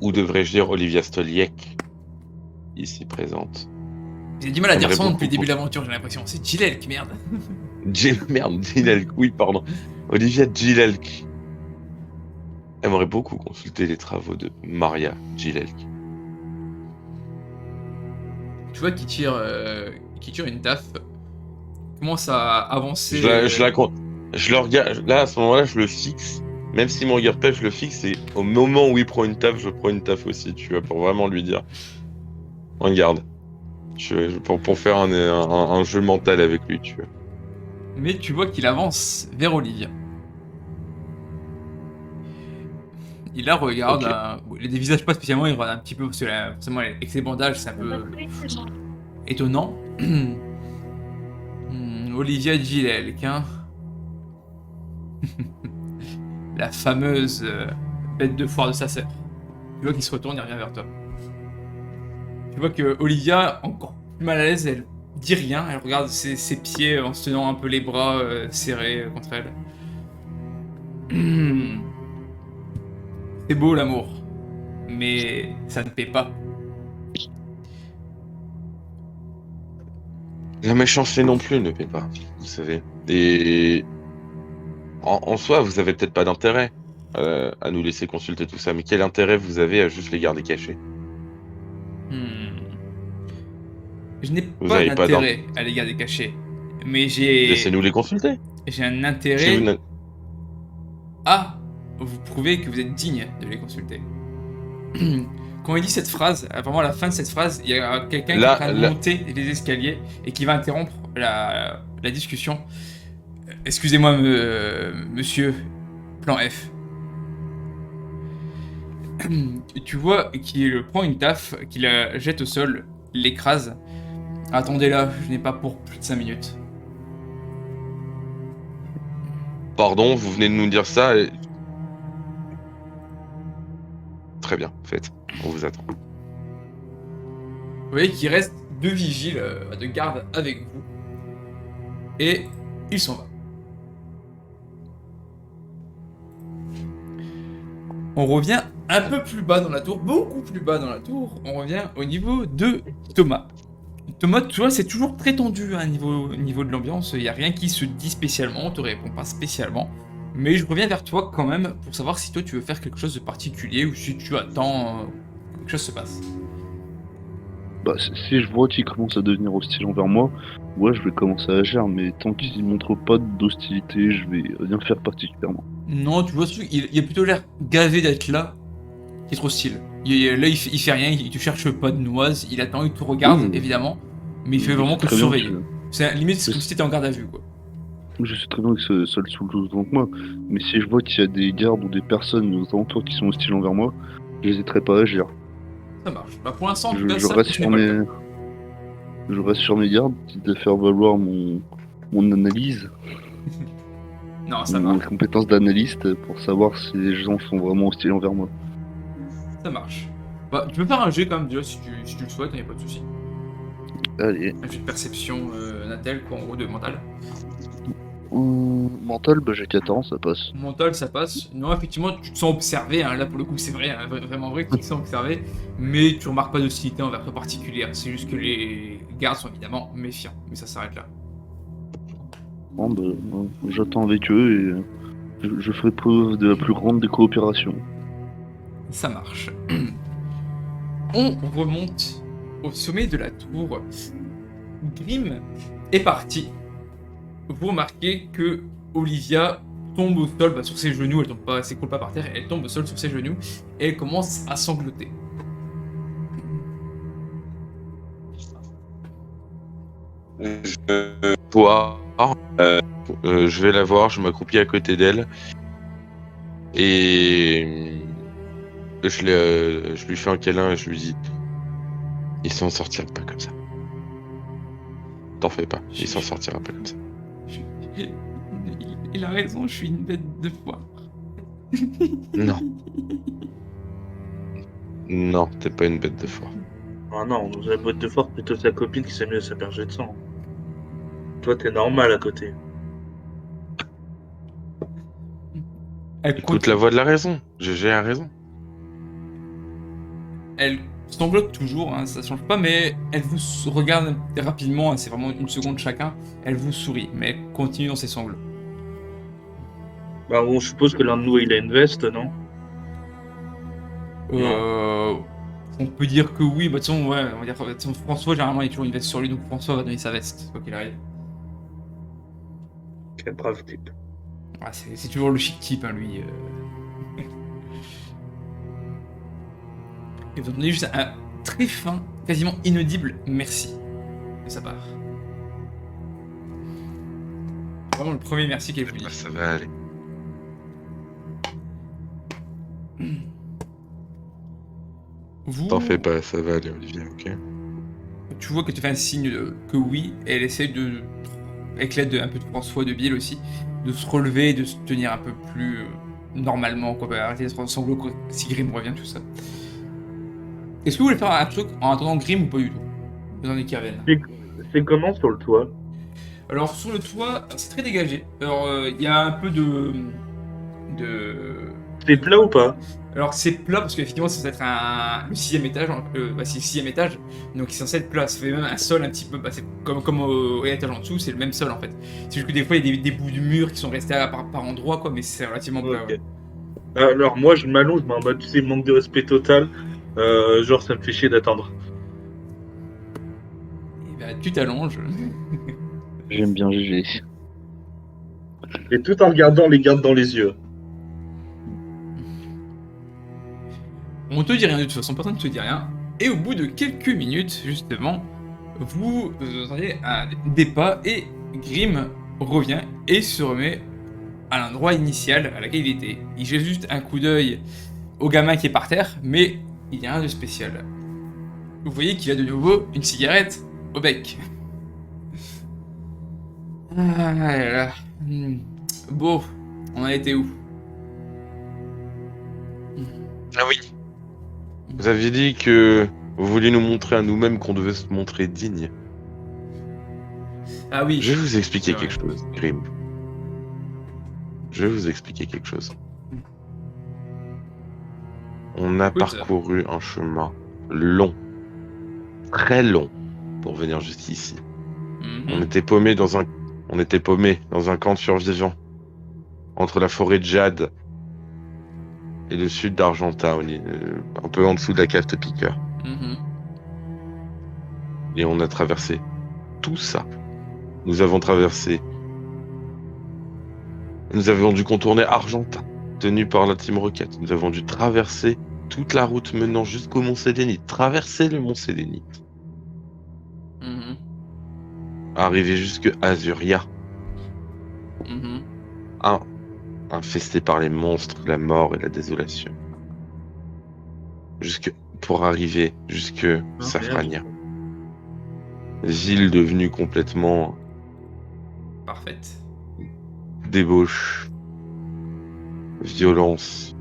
Ou devrais-je dire Olivia Stoliek, ici présente. J'ai du mal à dire J'aimerais son nom depuis le beaucoup. début de l'aventure, j'ai l'impression. C'est Gilelk, merde. Merde, Gilelk, oui, pardon. Olivia Gilelk aimerait beaucoup consulter les travaux de Maria Gilelk. Tu vois qu'il tire une taf, commence à avancer. Je le regarde, là, à ce moment-là, je le fixe. Même s'il me regarde pas, je le fixe. Et au moment où il prend une taf, je prends une taf aussi, tu vois, pour vraiment lui dire. Regarde. Pour faire un jeu mental avec lui, tu vois. Mais tu vois qu'il avance vers Olivia. Il la regarde, Ok. bon, il dévisage pas spécialement, il regarde un petit peu parce que forcément avec ses bandages c'est un peu étonnant. Olivia Gilelk, hein. La fameuse bête de foire de sa sœur. Tu vois qu'il se retourne et revient vers toi. Tu vois que Olivia, encore plus mal à l'aise, elle dit rien, elle regarde ses pieds en se tenant un peu les bras serrés contre elle. C'est beau l'amour, mais ça ne paie pas. La méchanceté non plus ne paie pas, vous savez. Et en soi, vous avez peut-être pas d'intérêt à nous laisser consulter tout ça, mais quel intérêt vous avez à juste les garder cachés? Je n'ai Vous pas avez pas d'intérêt à les garder cachés, mais j'ai Laissez-nous les consulter. un Si intérêt vous n'a- à vous prouver que vous êtes digne de les consulter. Quand il dit cette phrase, vraiment à la fin de cette phrase, il y a quelqu'un qui est en train de monter les escaliers et qui va interrompre la discussion. Excusez-moi, monsieur Plan F. Tu vois qu'il prend une taffe, qu'il la jette au sol, l'écrase. Attendez là, je n'ai pas pour plus de 5 minutes. Pardon, vous venez de nous dire ça. Très bien, faites. On vous attend. Vous voyez qu'il reste 2 vigiles de garde avec vous. Et il s'en va. On revient un peu plus bas dans la tour, beaucoup plus bas dans la tour. On revient au niveau de Thomas. Thomas, tu vois, c'est toujours très tendu hein, niveau de l'ambiance. Il n'y a rien qui se dit spécialement, on te répond pas spécialement. Mais je reviens vers toi quand même pour savoir si toi tu veux faire quelque chose de particulier ou si tu attends que quelque chose se passe. Bah, si je vois qu'il commence à devenir hostile envers moi, ouais, je vais commencer à agir, mais tant qu'il montre pas d'hostilité, je vais rien faire particulièrement. Non, tu vois, il a plutôt l'air gavé d'être là, qui est trop hostile. Là, il fait rien, il te cherche pas de noise, il attend, il te regarde, Oui. évidemment, mais il fait vraiment que te Très bien surveiller. C'est limite c'est comme si t'étais en garde à vue, quoi. Je sais très bien que ça le saoule autant que moi, mais si je vois qu'il y a des gardes ou des personnes aux alentours qui sont hostiles envers moi, j'hésiterai pas à agir. Ça marche. Bah, pour l'instant, en tout Je, cas, je ça, reste ce n'est sur pas le mes... cas. je reste sur mes gardes, quitte à faire valoir mon analyse, Non, ça marche. mes compétences d'analyste pour savoir si les gens sont vraiment hostiles envers moi. Ça marche. Bah, tu peux faire un jet quand même, déjà, si tu le souhaites, y'a pas de soucis. Allez. Un jet de perception natelle, quoi, en gros, de mental. Mental, bah j'ai 14, ça passe. Mental, ça passe. Non, effectivement, tu te sens observé, hein, là, pour le coup, c'est vrai, hein, vraiment vrai que tu te sens observé, mais tu remarques pas d'hostilité envers toi particulière. C'est juste que les gardes sont évidemment méfiants, mais ça s'arrête là. Bon, bah, j'attends avec eux et je ferai preuve de la plus grande des coopérations. Ça marche. On remonte au sommet de la tour. Grim est parti. Vous remarquez que Olivia tombe au sol, sur ses genoux, elle tombe pas, elle s'écroule pas par terre, elle tombe au sol sur ses genoux et elle commence à sangloter. Toi, je vais la voir, je m'accroupis à côté d'elle et je lui fais un câlin et je lui dis il s'en sortira pas comme ça. T'en fais pas, il s'en sortira pas comme ça. Il a raison, je suis une bête de foire. Non. Non, t'es pas une bête de foire. Ah non, la boîte de force, plutôt sa copine qui s'est mise à s'asperger de sang. Toi, t'es normal à côté. Elle, Écoute la voix de la raison. GG a raison. elle sanglote toujours, hein, ça change pas, mais elle vous regarde rapidement, hein, c'est vraiment une seconde chacun. Elle vous sourit, mais elle continue dans ses sanglots. Bah, on suppose que l'un de nous, il a une veste, non? On peut dire que oui, bah de toute façon, ouais, on va dire de toute façon, François, généralement, il a toujours une veste sur lui, donc François va donner sa veste, quoi qu'il arrive. Quel brave type. Ah, c'est toujours le chic type, hein, lui. Et vous entendez juste un très fin, quasiment inaudible merci de sa part. Vraiment le premier merci qu'elle vous dit. Ça va aller. Vous, T'en fais pas, ça va aller, Olivier, ok? tu vois que tu fais un signe que oui, et elle essaie de avec l'aide un peu de François, de Bill aussi, de se relever, de se tenir un peu plus normalement, quoi, arrêter d'être en sanglots si Grim revient, tout ça. Est-ce que vous voulez faire un truc en attendant Grim ou pas du tout dans les cavernes? C'est comment sur le toit? Alors sur le toit, c'est très dégagé. Alors il y a un peu de... C'est plat ou pas? Alors c'est plat parce qu'effectivement c'est censé être le 6ème étage, c'est le 6ème étage, donc c'est censé être plat, ça fait même un sol un petit peu, c'est comme au étage en dessous, c'est le même sol en fait. C'est juste que des fois il y a des bouts de mur qui sont restés par endroits quoi, mais c'est relativement plat. Ok. Ouais. Alors moi je m'allonge, mais en mode tu sais, manque de respect total, genre ça me fait chier d'attendre. Et bah tu t'allonges. J'aime bien GG. Et tout en regardant les gardes dans les yeux. On te dit rien de toute façon, personne ne te dit rien. Et au bout de quelques minutes, justement, vous entendez des pas et Grim revient et se remet à l'endroit initial à laquelle il était. Il jette juste un coup d'œil au gamin qui est par terre, mais il n'y a rien de spécial. Vous voyez qu'il a de nouveau une cigarette au bec. Ah là là. Bon, on a été où? Ah oui. Vous aviez dit que vous vouliez nous montrer à nous-mêmes qu'on devait se montrer digne. Ah oui. Je vais vous expliquer C'est vrai. quelque chose, Grim. Je vais vous expliquer quelque chose. On a Écoute. parcouru un chemin long, très long, pour venir jusqu'ici. On était paumé dans un camp de survivants entre la forêt de Jade et le sud d'Argenta, un peu en dessous de la cave de Piqueur. Mhm. Et on a traversé tout ça. Nous avons dû contourner Argenta, tenu par la Team Rocket. Nous avons dû traverser toute la route menant jusqu'au Mont Sélénite, traverser le Mont Sélénite, Mhm. arriver jusque Azuria, Mhm. infesté par les monstres, la mort et la désolation. Pour arriver jusque Safrania. Ville devenue complètement Parfaite. débauche, violence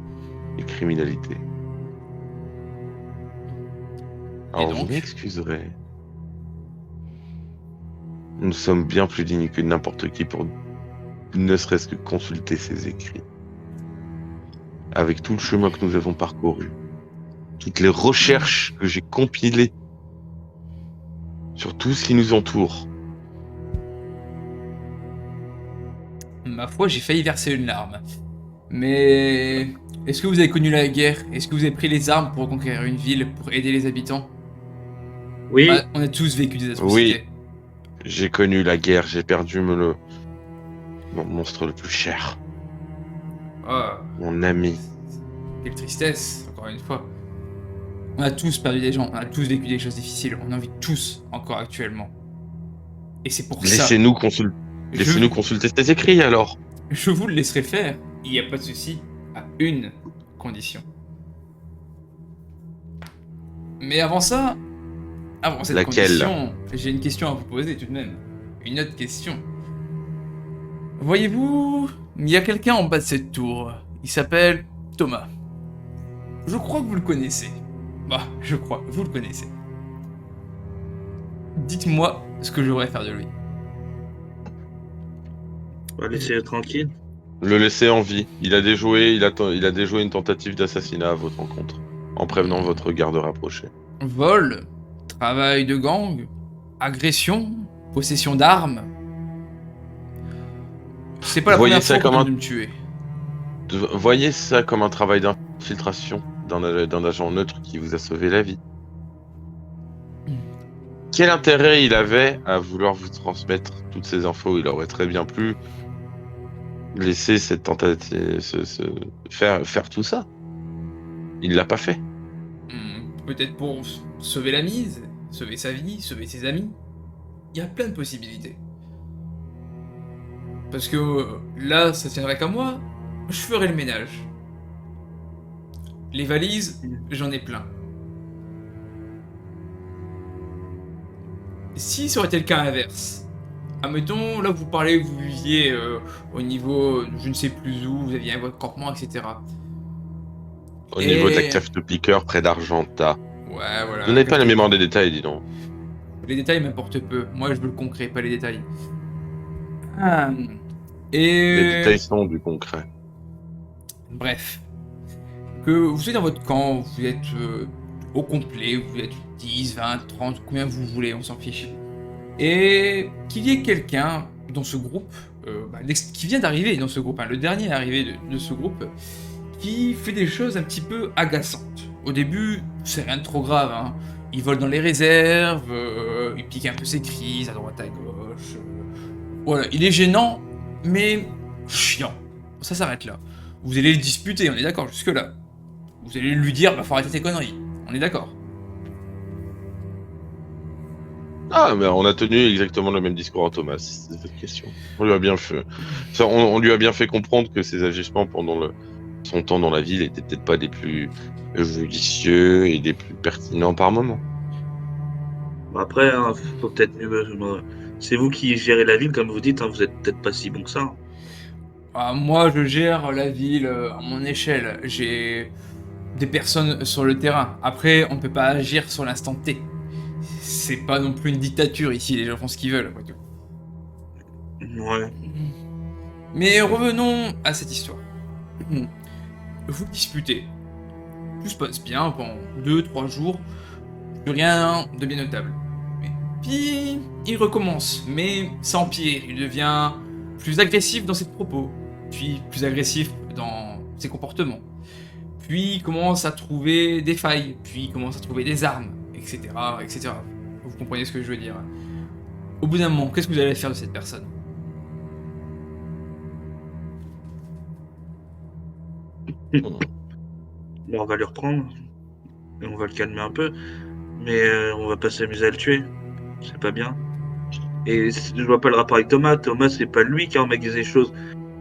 et criminalité. Alors donc vous m'excuserez. Nous sommes bien plus dignes que n'importe qui pour ne serait-ce que consulter ces écrits. Avec tout le chemin que nous avons parcouru, toutes les recherches que j'ai compilées sur tout ce qui nous entoure. Ma foi, j'ai failli verser une larme. Mais est-ce que vous avez connu la guerre? Est-ce que vous avez pris les armes pour conquérir une ville, pour aider les habitants? Oui, On a tous vécu des atrocités. J'ai connu la guerre, j'ai perdu mon monstre le plus cher, Oh, mon ami. quelle tristesse, encore une fois. On a tous perdu des gens, on a tous vécu des choses difficiles, on en vit tous encore actuellement. Et c'est pour ça. Laissez-nous consulter ces écrits alors. Je vous le laisserai faire, il n'y a pas de souci, à une condition. Mais avant cette Laquelle? condition, j'ai une question à vous poser tout de même. Une autre question. Voyez-vous, il y a quelqu'un en bas de cette tour. Il s'appelle Thomas. Je crois que vous le connaissez. Bah, je crois, vous le connaissez. Dites-moi ce que je devrais faire de lui. on va laisser tranquille. Le laisser en vie. Il a déjoué une tentative d'assassinat à votre encontre, en prévenant votre garde rapproché. Vol, travail de gang, agression, possession d'armes. C'est pas la Voyez première ça fois comme qu'on un- vient de me tuer. Voyez ça comme un travail d'infiltration d'un agent neutre qui vous a sauvé la vie. Quel intérêt il avait à vouloir vous transmettre toutes ces infos? Il aurait très bien pu laisser cette tentative faire tout ça. Il l'a pas fait. Peut-être pour sauver la mise, sauver sa vie, sauver ses amis. Il y a plein de possibilités. Parce que là, ça tiendrait qu'à moi, je ferai le ménage. Les valises, j'en ai plein. Si ça aurait été le cas inverse, Admettons, là vous parlez, vous viviez au niveau, je ne sais plus où, vous aviez votre campement, etc. Au niveau de la Et- cave de piqueur près d'Argenta. Ouais, voilà. Vous n'avez pas la mémoire des détails, dis donc. Les détails m'importent peu. Moi, je veux le concret, pas les détails. Ah. Et... Les détails sont du concret. Bref. Que vous êtes dans votre camp, vous êtes au complet, vous êtes 10, 20, 30, combien vous voulez, on s'en fiche. Et qu'il y ait quelqu'un dans ce groupe, qui vient d'arriver dans ce groupe, le dernier arrivé de ce groupe, qui fait des choses un petit peu agaçantes. Au début, c'est rien de trop grave, hein. Il vole dans les réserves, il pique un peu ses crises à droite à gauche. Voilà, il est gênant, mais chiant. Ça s'arrête là. Vous allez le disputer, on est d'accord, jusque là. Vous allez lui dire, faut arrêter tes conneries. On est d'accord. Ah, mais on a tenu exactement le même discours à Thomas, c'est cette question. On lui a bien fait, on lui a bien fait comprendre que ses agissements pendant son temps dans la ville étaient peut-être pas des plus judicieux et des plus pertinents par moment. Bon, après, hein, faut peut-être mieux. C'est vous qui gérez la ville, comme vous dites, hein, vous êtes peut-être pas si bon que ça. Hein. Ah, moi, je gère la ville à mon échelle. J'ai des personnes sur le terrain. Après, on peut pas agir sur l'instant T. C'est pas non plus une dictature ici, les gens font ce qu'ils veulent. Ouais. Mais revenons à cette histoire. Vous disputez. Tout se passe bien pendant 2-3 jours. Plus rien de bien notable. Puis, il recommence, mais ça empire. Il devient plus agressif dans ses propos, puis plus agressif dans ses comportements. Puis, il commence à trouver des failles, puis il commence à trouver des armes, etc., etc. Vous comprenez ce que je veux dire. Au bout d'un moment, qu'est-ce que vous allez faire de cette personne ? Bon, on va le reprendre, et on va le calmer un peu, mais on va pas s'amuser à le tuer. C'est pas bien. Et je vois pas le rapport avec Thomas. Thomas, c'est pas lui qui a emmagassiné les choses.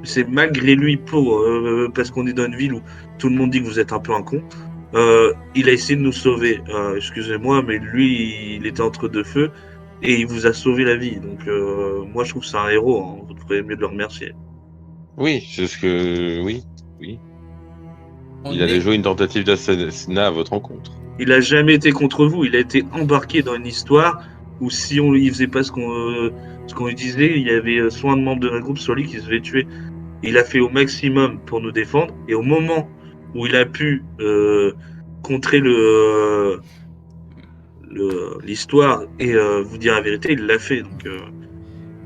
C'est malgré lui, parce qu'on est dans une ville où tout le monde dit que vous êtes un peu un con. Il a essayé de nous sauver. Excusez-moi, mais lui, il était entre deux feux et il vous a sauvé la vie. Donc, moi, je trouve que c'est un héros. Hein. Vous devriez mieux de le remercier. Oui, c'est ce que... Oui. On Il est- allait jouer une tentative d'assassinat à votre encontre. Il a jamais été contre vous. Il a été embarqué dans une histoire où si il faisait pas ce qu'on lui disait, il y avait soit un membre de notre groupe, soit lui qui se fait tuer. Il a fait au maximum pour nous défendre. Et au moment où il a pu contrer l'histoire et vous dire la vérité, il l'a fait. Donc,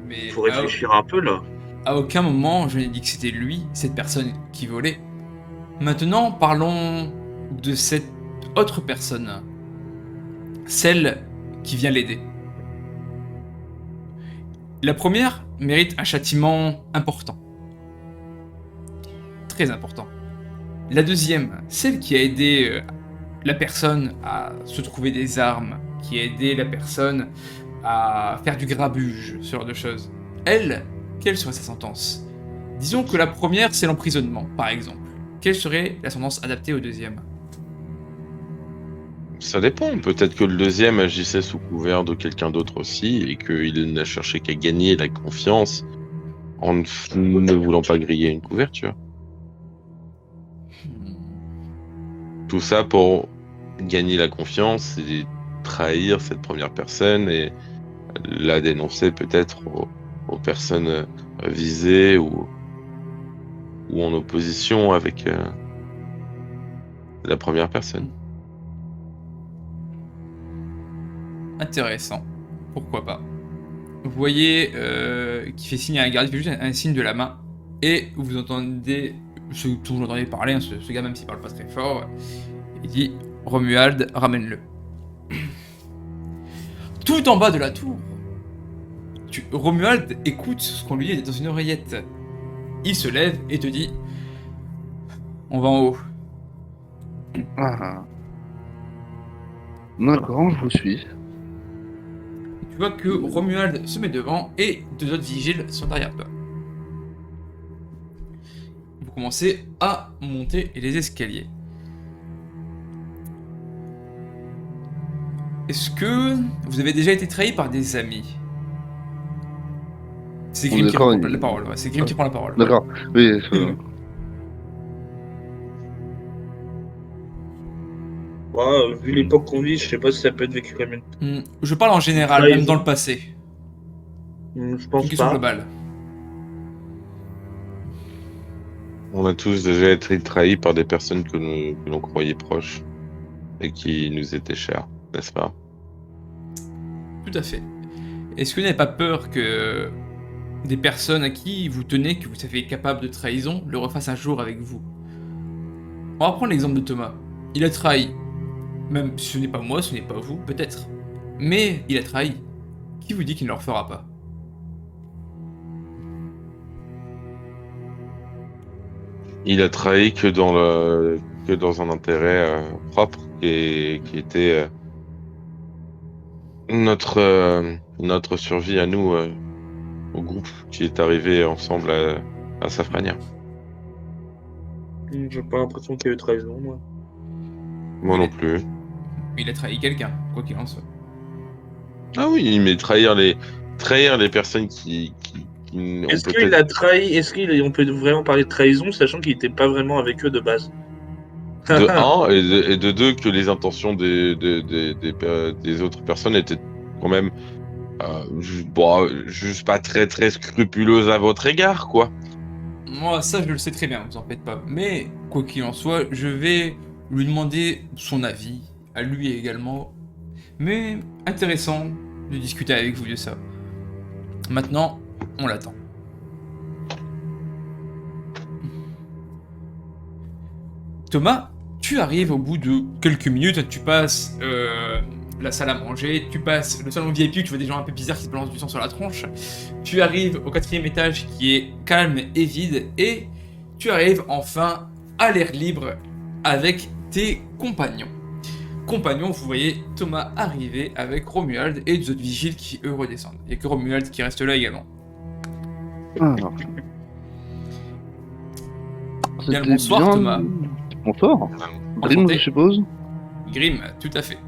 Mais faut réfléchir un peu là. à aucun moment je n'ai dit que c'était lui, cette personne qui volait. Maintenant, parlons de cette autre personne. Celle qui vient l'aider. La première mérite un châtiment important. Très important. La deuxième, celle qui a aidé la personne à se trouver des armes, qui a aidé la personne à faire du grabuge, ce genre de choses. Elle, quelle serait sa sentence ? Disons que la première, c'est l'emprisonnement, par exemple. Quelle serait la sentence adaptée au deuxième ? Ça dépend. Peut-être que le deuxième agissait sous couvert de quelqu'un d'autre aussi et qu'il n'a cherché qu'à gagner la confiance en ne voulant pas griller une couverture. Tout ça pour gagner la confiance et trahir cette première personne et la dénoncer peut-être aux personnes visées ou en opposition avec la première personne. Intéressant. Pourquoi pas. Vous voyez qui fait signe à un garde, il fait juste un signe de la main. Et vous entendez, vous l'entendez parler, hein, ce gars, même s'il parle pas très fort, il dit « Romuald, ramène-le. » Tout en bas de la tour, Romuald écoute ce qu'on lui dit dans une oreillette. Il se lève et te dit « On va en haut. Ah. D'accord, je vous suis. » Tu vois que Romuald se met devant et deux autres vigiles sont derrière toi. Vous commencez à monter les escaliers. Est-ce que vous avez déjà été trahi par des amis ? C'est On est Grim qui d'accord, prend il- la parole. Ouais, c'est Grim qui prend la parole. D'accord. Oui, Vu l'époque qu'on vit, je sais pas si ça peut être vécu comme une. Je parle en général, Trahison. même dans le passé. Je C'est pense une question pas. globale. On a tous déjà été trahis par des personnes que l'on croyait proches et qui nous étaient chères, n'est-ce pas? Tout à fait. Est-ce que vous n'avez pas peur que des personnes à qui vous tenez, que vous savez capable de trahison, le refassent un jour avec vous? On va prendre l'exemple de Thomas. Il a trahi. Même si ce n'est pas moi, ce n'est pas vous, peut-être. Mais il a trahi. Qui vous dit qu'il ne le refera pas? Il a trahi que dans un intérêt propre qui était notre survie à nous, au groupe qui est arrivé ensemble à Safrania. J'ai pas l'impression qu'il y a eu trahison, moi. Moi non plus. Il a trahi quelqu'un, quoi qu'il en soit. Ah oui, mais trahir les personnes qui ont Est-ce peut-être... qu'il a trahi? On peut vraiment parler de trahison, sachant qu'il était pas vraiment avec eux de base? De un, et de deux, que les intentions des autres personnes étaient quand même juste pas très très scrupuleuses à votre égard, quoi. Moi, ça, je le sais très bien, vous en faites pas. Mais, quoi qu'il en soit, je vais lui demander son avis, à lui également. Mais, intéressant de discuter avec vous de ça. Maintenant, on l'attend. Thomas, tu arrives au bout de quelques minutes, tu passes la salle à manger, tu passes le salon VIP où tu vois des gens un peu bizarres qui se balancent du sang sur la tronche, tu arrives au 4e étage qui est calme et vide, et tu arrives enfin à l'air libre avec tes compagnons. Compagnons, vous voyez Thomas arriver avec Romuald et deux autres vigiles qui eux redescendent. Il n'y a que Romuald qui reste là également. Ah. Bien le C'était bonsoir, bien- Thomas. Bonsoir. Grim, Enchanté. je suppose. Grim, tout à fait.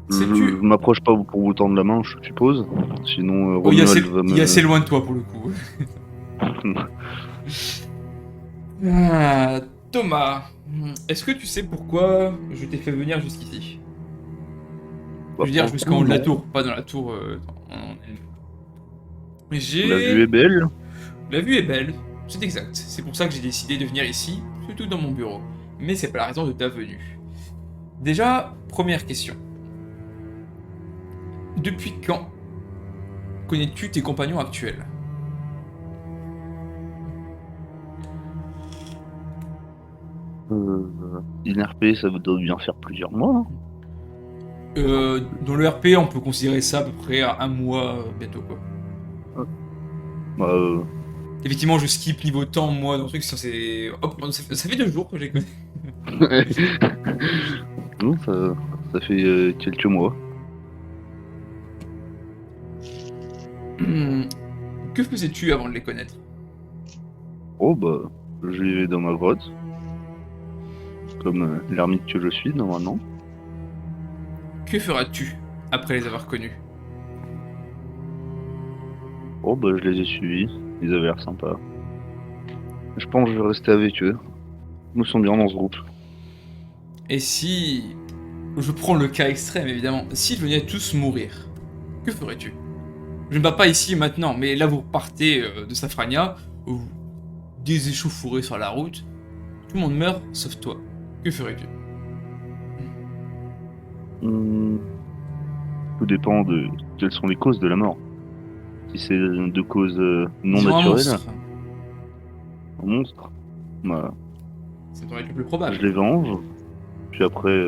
Je Sais-tu... m'approche pas pour vous tendre la main, je suppose. Sinon, Oh, il est Romuald assez, va me... il est assez loin de toi pour le coup. Ah, Thomas, est-ce que tu sais pourquoi je t'ai fait venir jusqu'ici? Je veux dire jusqu'en haut de la tour, pas dans la tour en elle-même. La vue est belle. La vue est belle, c'est exact. C'est pour ça que j'ai décidé de venir ici, surtout dans mon bureau. Mais c'est pas la raison de ta venue. Déjà, première question. Depuis quand connais-tu tes compagnons actuels? Une RP, ça doit bien faire plusieurs mois. Hein. Dans le RP, on peut considérer ça à peu près à un mois bientôt, quoi. Bah, Effectivement, je skip niveau temps, moi, dans le truc, c'est... Hop, ça fait 2 jours que j'ai connu. non, ça fait quelques mois. Que faisais-tu avant de les connaître? Oh bah, je vivais dans ma grotte. Comme l'ermite que je suis, normalement. Que feras-tu après les avoir connus? Oh bah, je les ai suivis. Ils avaient l'air sympas. Je pense que je vais rester avec eux. Nous sommes bien dans ce groupe. Et si... Je prends le cas extrême, évidemment. S'ils venaient tous mourir, que ferais-tu? Je ne bats pas ici maintenant, mais là vous partez de Safrania, vous des échauffourés sur la route, tout le monde meurt, sauf toi. Que ferais-tu? Tout dépend de quelles sont les causes de la mort. Si c'est de causes non Disons un naturelles, monstre. un monstre, bah, Ça devrait être le plus probable. je les venge. Puis après,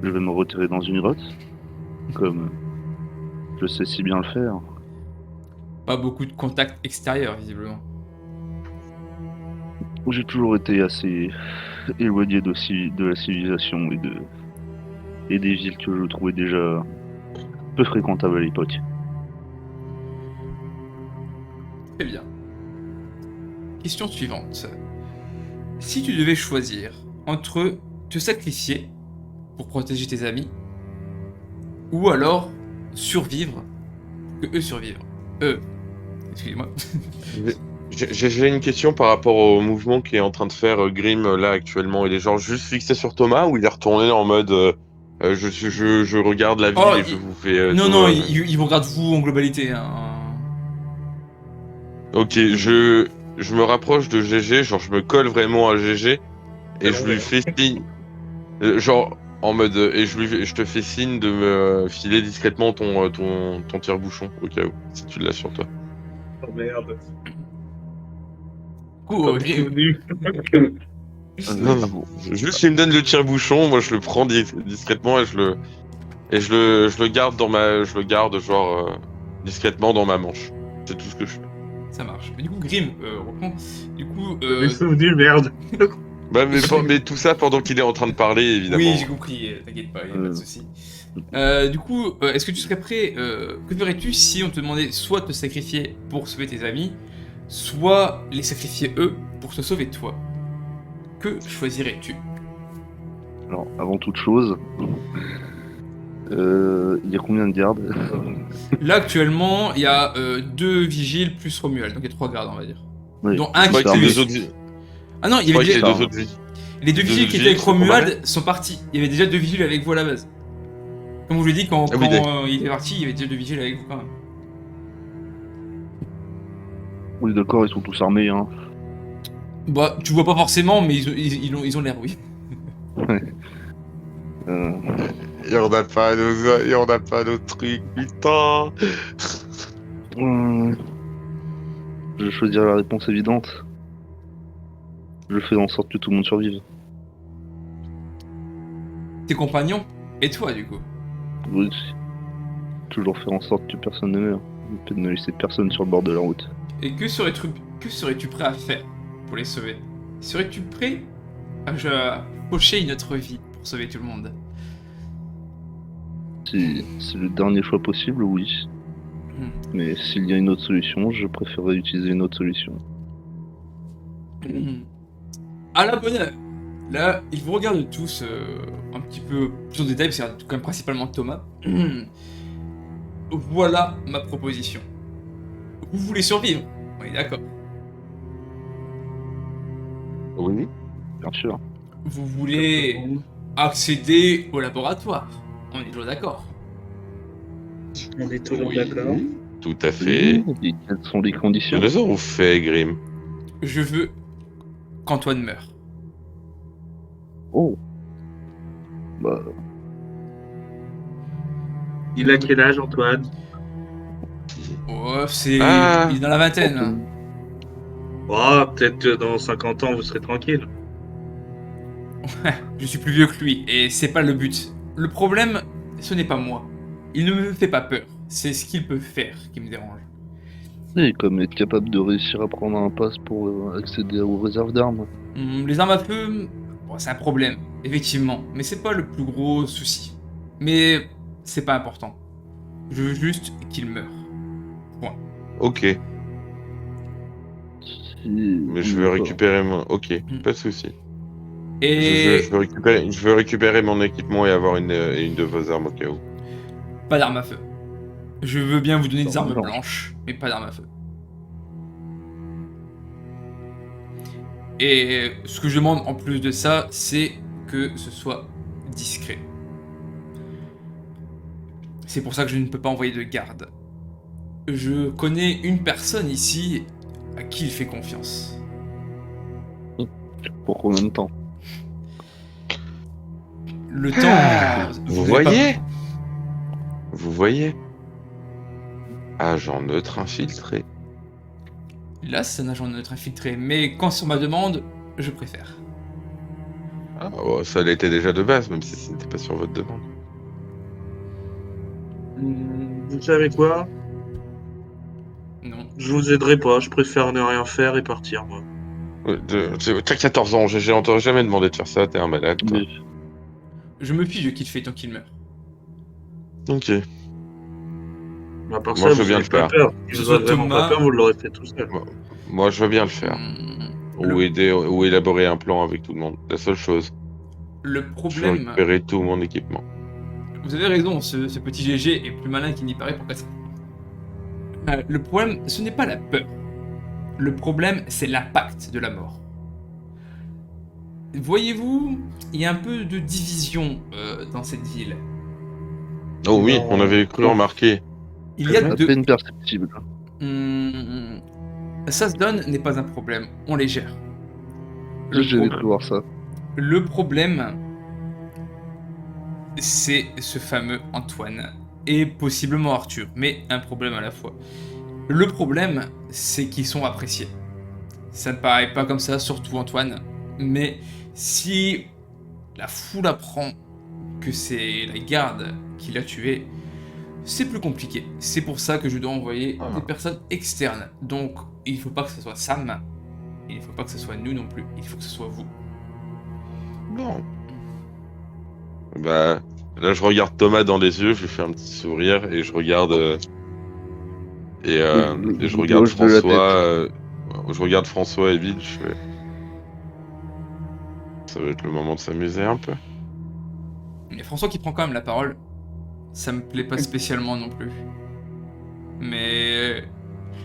je vais me retirer dans une grotte. Comme je sais si bien le faire. Pas beaucoup de contacts extérieurs, visiblement. J'ai toujours été assez éloigné de la civilisation et des villes que je trouvais déjà peu fréquentables à l'époque. Très bien. Question suivante. Si tu devais choisir entre te sacrifier pour protéger tes amis, ou alors survivre, que eux survivent. excusez-moi. J'ai une question par rapport au mouvement qui est en train de faire Grim là actuellement. Il est genre juste fixé sur Thomas ou il est retourné en mode je regarde la ville Oh, et je vous fais. Non, tout, non, il vous regarde vous en globalité. Hein. Ok, je me rapproche de GG, genre je me colle vraiment à GG et je lui fais signe. Genre en mode et je te fais signe de me filer discrètement ton tire-bouchon au cas où si tu l'as sur toi. Oh merde. Grim, Non, non. Juste il me donne le tire-bouchon, moi je le prends discrètement et je le garde je le garde genre discrètement dans ma manche. C'est tout ce que je fais. ça marche. Mais du coup, Grim reprend. Du coup, Mes souvenirs, merde. Bah, mais tout ça pendant qu'il est en train de parler, évidemment. oui, j'ai compris, t'inquiète pas, y a pas de souci. Du coup, est-ce que tu serais prêt que ferais-tu si on te demandait soit de te sacrifier pour sauver tes amis, soit les sacrifier eux pour te sauver toi? Que choisirais-tu? Alors, avant toute chose, il y a combien de gardes? Là, actuellement, il y a 2 vigiles plus Romuald, donc il y a 3 gardes, on va dire. Ouais, Dont un Je crois qui que est les plus. deux autres, Ah non, il y je crois avait que les déjà... deux autres vies. Les 2 deux vigiles autres qui étaient avec vigiles sont Romuald sont partis. Il y avait déjà 2 vigiles avec vous à la base. Comme je vous l'ai dit, quand Ah oui, il était parti, il y avait déjà 2 vigiles avec vous quand même. Oui, d'accord, ils sont tous armés, hein. Bah, tu vois pas forcément, mais ils ont l'air, oui. Et on n'a pas nos trucs, putain. Je choisirais la réponse évidente. Je fais en sorte que tout le monde survive. Tes compagnons et toi, du coup. Oui. Toujours faire en sorte que personne ne meure. Peut-être ne laisser personne sur le bord de la route. Et que serais-tu prêt à faire pour les sauver? Serais-tu prêt à faucher une autre vie pour sauver tout le monde? Si c'est le dernier choix possible, oui. Mais s'il y a une autre solution, je préférerais utiliser une autre solution. À la bonne heure. Là, ils vous regardent tous un petit peu plus en détail, parce que c'est quand même principalement Thomas. Voilà ma proposition. Vous voulez survivre? On est d'accord. Oui. Bien sûr. Vous voulez accéder au laboratoire? On est toujours d'accord. On est toujours Oui, d'accord. tout à fait. Et quelles sont les conditions? Quelles heures on fait, Grim? Je veux qu'Antoine meure. Oh. Bah, Il a quel âge, Antoine? Oh, c'est... Ah. Il est dans la vingtaine. Hein. Oh, peut-être que dans 50 ans, vous serez tranquille. Je suis plus vieux que lui, et c'est pas le but. Le problème, ce n'est pas moi. Il ne me fait pas peur. C'est ce qu'il peut faire qui me dérange. et comme être capable de réussir à prendre un pass pour accéder aux réserves d'armes. Les armes à feu, bon, c'est un problème, effectivement, mais c'est pas le plus gros souci. Mais c'est pas important. Je veux juste qu'il meure. Point. Ok. Mais je veux récupérer mon... Ok, pas de souci. Et Je veux récupérer mon équipement et avoir une de vos armes au cas où. pas d'armes à feu. Je veux bien vous donner des Armes armes blanches. blanches, mais pas d'armes à feu. Et ce que je demande en plus de ça, c'est que ce soit discret. C'est pour ça que je ne peux pas envoyer de garde. Je connais une personne ici à qui il fait confiance. Pour combien de temps? Le temps... Vous n'avez voyez? Vous voyez? Agent neutre infiltré. Là, c'est un agent neutre infiltré, mais quand sur ma demande, je préfère. Ah, oh, ça l'était déjà de base, même si c'était pas sur votre demande. Vous savez quoi? Non. Je vous aiderai pas, je préfère ne rien faire et partir, moi. T'as 14 ans, j'ai entendu jamais demandé de faire ça, t'es un malade. Toi. Mais Je me fiche de qui le fait tant qu'il meurt. Ok. À part Moi, ça, je veux vous bien avez le pas faire. peur. Si Ce vous avez soit vraiment Thomas- pas peur, vous l'aurez fait tout seul. Moi, je veux bien le faire. Ou aider, ou élaborer un plan avec tout le monde. La seule chose. Le Je veux problème... récupérer tout mon équipement. Vous avez raison, ce petit GG est plus malin qu'il n'y paraît pour ça. Le problème, ce n'est pas la peur. Le problème, c'est l'impact de la mort. Voyez-vous, il y a un peu de division dans cette ville. Oh oui, Non. on avait cru remarquer. Il y a À deux... peine perceptible. Ça se donne n'est pas un problème, on les gère. J'avais cru voir ça. Le problème, c'est ce fameux Antoine, et possiblement Arthur, mais un problème à la fois. Le problème, c'est qu'ils sont appréciés. Ça ne paraît pas comme ça, surtout Antoine, mais si la foule apprend que c'est la garde qui l'a tué, c'est plus compliqué. C'est pour ça que je dois envoyer des personnes externes. Donc, il ne faut pas que ce soit Sam, il ne faut pas que ce soit nous non plus, il faut que ce soit vous. Bon. Bah, là, je regarde Thomas dans les yeux, je lui fais un petit sourire et je regarde. Et je regarde gauche de la François. Je regarde François et Bill, je fais. Ça va être le moment de s'amuser un peu. Il y a François qui prend quand même la parole. Ça me plaît pas spécialement non plus. Mais...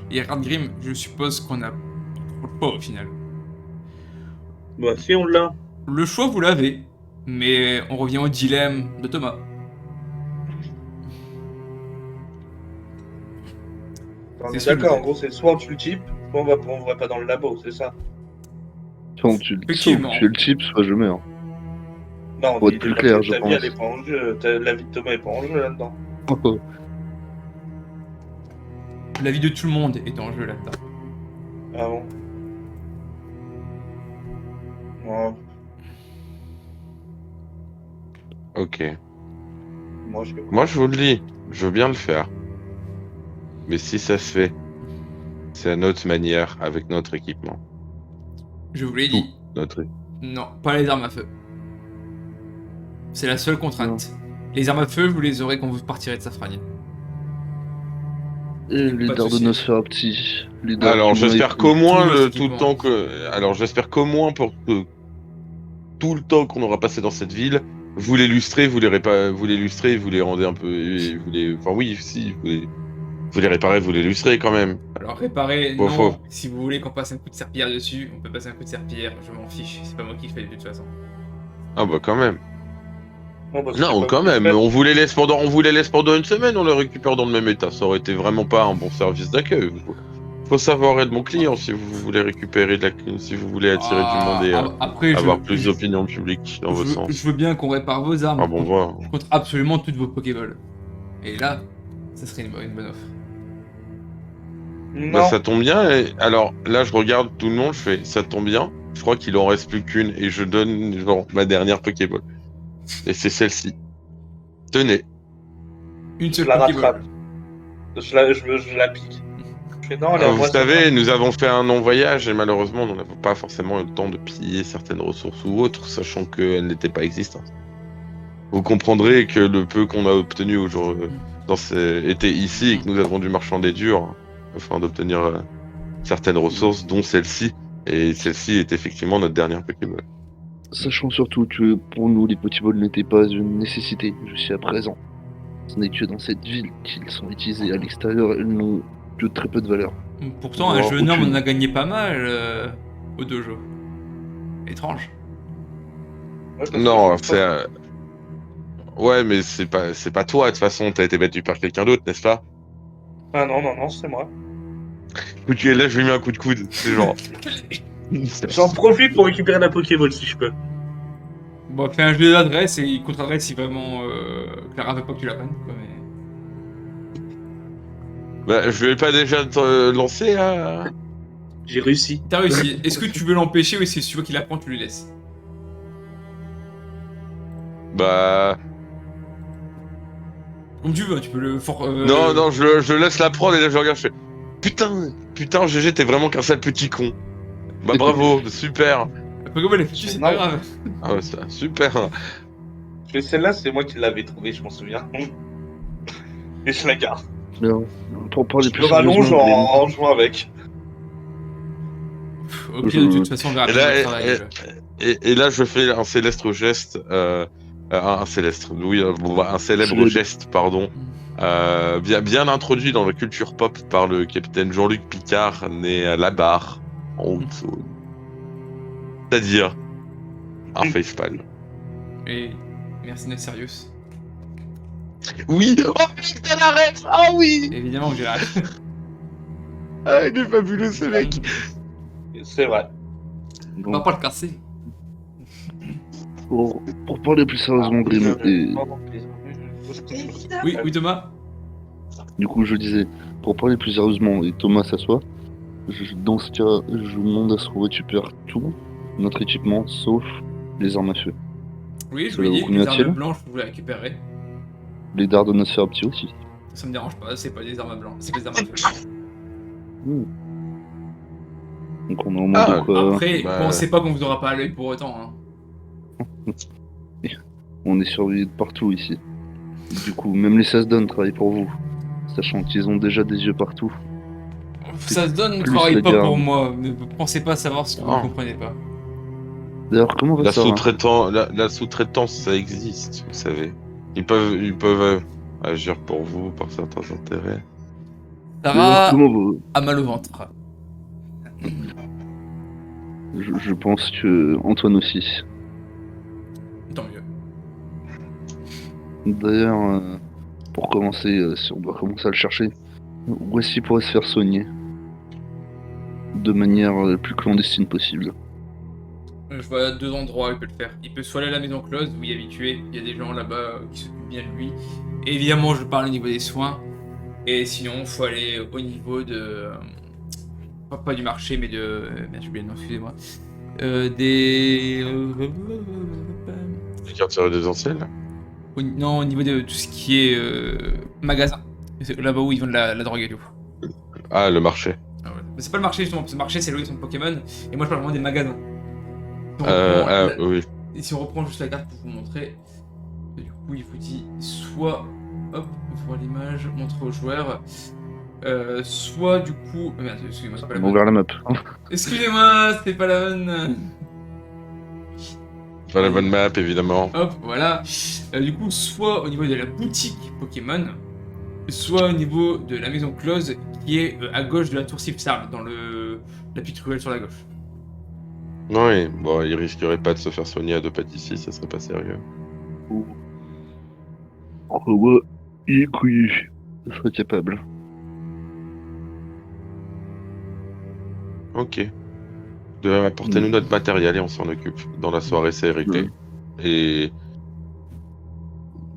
Et Radgrim, je suppose qu'on a trop le choix au final. Bah, si on l'a. Le choix, vous l'avez. Mais on revient au dilemme de Thomas. On C'est est sûr, d'accord, mais- en gros, c'est soit on tue le type, soit on va pas dans le labo, c'est ça. Soit tu Effectivement. es le type, soit je meurs. Non, Pour être plus clair, je ta vie, pense. elle est pas en jeu. La vie de Thomas est pas en jeu là-dedans. La vie de tout le monde est en jeu là-dedans. Ah bon. Ouais, Ok. moi, Je vous le dis, je veux bien le faire. Mais si ça se fait, c'est à notre manière, avec notre équipement. Je vous l'ai dit. Notre... Non, pas les armes à feu. C'est la seule contrainte. Les armes à feu, vous les aurez quand vous partirez de Safrania. Et Pas les de dards de soucis. Nosferapti. les dards Alors du j'espère Mike- qu'au moins tout le tout le équipement. temps que. Alors j'espère qu'au moins pour que tout le temps qu'on aura passé dans cette ville, vous les lustrez, vous les lustrez, vous les rendez un peu. Enfin oui, si, vous les réparez, vous les lustrez quand même. Alors réparer, Bon, non. faut- Si vous voulez qu'on passe un coup de serpillière dessus, on peut passer un coup de serpillière, je m'en fiche. C'est pas moi qui le fais de toute façon. Ah bah quand même. Non, parce que Non, c'est quand pas- même. On vous les laisse pendant une semaine, on les récupère dans le même état. Ça aurait été vraiment pas un bon service d'accueil. Faut savoir être bon client si vous voulez récupérer si vous voulez attirer du monde et Après, avoir plus d'opinion publique dans votre sens. je veux bien qu'on répare vos armes Ah bon, voilà. contre absolument toutes vos Pokéballs. Et là, ça serait une bonne offre. Non, Bah, ça tombe bien. Et alors là, je regarde tout le monde, je fais ça tombe bien. Je crois qu'il en reste plus qu'une et je donne genre ma dernière Pokéball. Et c'est celle-ci. Tenez. Une je seule la Pokéball. rattrape. Je la pique. Je fais non, elle est à Vous moi, savez, nous avons fait un non-voyage et malheureusement, nous n'avons pas forcément eu le temps de piller certaines ressources ou autres, sachant qu'elles n'étaient pas existantes. Vous comprendrez que le peu qu'on a obtenu aujourd'hui était ici et que nous avons dû marchander dur afin d'obtenir certaines ressources, dont celle-ci. Et celle-ci est effectivement notre dernière Pokéball. Sachant surtout que pour nous, les petits bols n'étaient pas une nécessité jusqu'à présent. Ce n'est que dans cette ville qu'ils sont utilisés. À l'extérieur, elles n'ont que très peu de valeur. Pourtant, un Alors, jeune homme aucune. en a gagné pas mal au dojo. Étrange. Moi, je me Non, souviens c'est... pas. Ouais, mais c'est pas toi, de toute façon, t'as été battu par quelqu'un d'autre, n'est-ce pas? Ah non, c'est moi. Ok, là, je lui mets un coup de coude, c'est genre... J'en profite pour récupérer la Pokéball si je peux. Bon, fais un jeu d'adresse et il contre-adresse si vraiment Clara veut pas que tu la prennes. Quoi, mais... Bah, je vais pas déjà te lancer à... J'ai réussi. T'as réussi. Est-ce que tu veux l'empêcher ou est-ce que si tu veux qu'il la prenne, tu lui laisses? Bah... Comme tu veux, tu peux le... Non, je laisse la prendre et là je regarde, je fais... Putain, GG, t'es vraiment qu'un sale petit con. Bah bravo, super. La Pokéball est foutue, c'est pas Non. grave. Ah ouais, ça, super. Mais celle-là, c'est moi qui l'avais trouvée, je m'en souviens. Et je la garde. Non. Pour parler Je plus le rallonge sérieusement, en jouant avec. Au pire, de toute façon, on verra Et bien là, le travail. et là, je fais un céleste geste, un céleste, oui, un célèbre Célèbre. geste, pardon, bien introduit dans la culture pop par le capitaine Jean-Luc Picard, né à La Barre, en Haute-Saône. C'est-à-dire un facepalm. Et merci d'être sérieux. Oui. Oh putain, la ref. Ah oui. Évidemment que j'ai la ref. Ah, il est fabuleux ce mec. C'est vrai. On va pas le casser. Pour parler plus sérieusement, Grim, et Oui, Thomas. du coup, je disais, pour parler plus sérieusement, et Thomas s'assoit, dans ce cas, je vous demande à ce qu'on récupère tout, notre équipement, sauf les armes à feu. Oui, je Ça vous va dis, vous les combien armes de blanches, vous les récupérerez. Les dards de Nosferatu aussi. Ça me dérange pas, c'est pas des armes blanches, c'est des armes à feu. Hmm. Donc on a au moins Ah, de quoi... Après, bah, pensez pas qu'on vous aura pas à l'œil pour autant. Hein. On est surveillé de partout ici. Du coup, même les Sasdon travaillent pour vous, sachant qu'ils ont déjà des yeux partout. Ça se donne, ne plus travaille la pas pour garde. moi. Ne pensez pas savoir ce que vous Oh. ne comprenez pas. D'ailleurs, comment va La ça la sous-traitance, ça existe, vous savez. Ils peuvent agir pour vous par certains intérêts. Sarah Comment va... a mal au ventre. Je pense que Antoine aussi. Tant mieux. D'ailleurs, pour commencer, si on doit commencer à le chercher, où est-ce qu'il pourrait se faire soigner de manière la plus clandestine possible? Je vois 2 endroits où il peut le faire. Il peut soit aller à la maison close, où il est habitué. Il y a des gens là-bas qui s'occupent bien de lui. Et évidemment, je parle au niveau des soins. Et sinon, il faut aller au niveau de... pas du marché, mais de... Merde, j'ai oublié le nom, excusez-moi. Des... Les quartiers résidentiels. Non, au niveau de tout ce qui est magasin. C'est là-bas où ils vendent la drogue et tout. Ah, le marché. Ah ouais. Mais c'est pas le marché justement, parce que le marché c'est là où ils sont de Pokémon. Et moi je parle vraiment des magasins. Si on reprend Oui. Et si on reprend juste la carte pour vous montrer, du coup il vous dit soit, hop, voir l'image, montrer aux joueurs, soit du coup... Merde, excusez-moi, c'est pas la On bonne. ouvert la map. Excusez-moi, c'est pas la bonne. Pas la bonne map, évidemment. Hop, voilà. Du coup, soit au niveau de la boutique Pokémon, soit au niveau de la maison close qui est à gauche de la tour Sipsarl, dans la petite ruelle sur la gauche. Oui, bon, il risquerait pas de se faire soigner à 2 pattes ici, ça serait pas sérieux. Ouais, il est couillu. Je serais capable. Ok. Apportez-nous notre matériel et on s'en occupe. Dans la soirée, c'est réglé. Et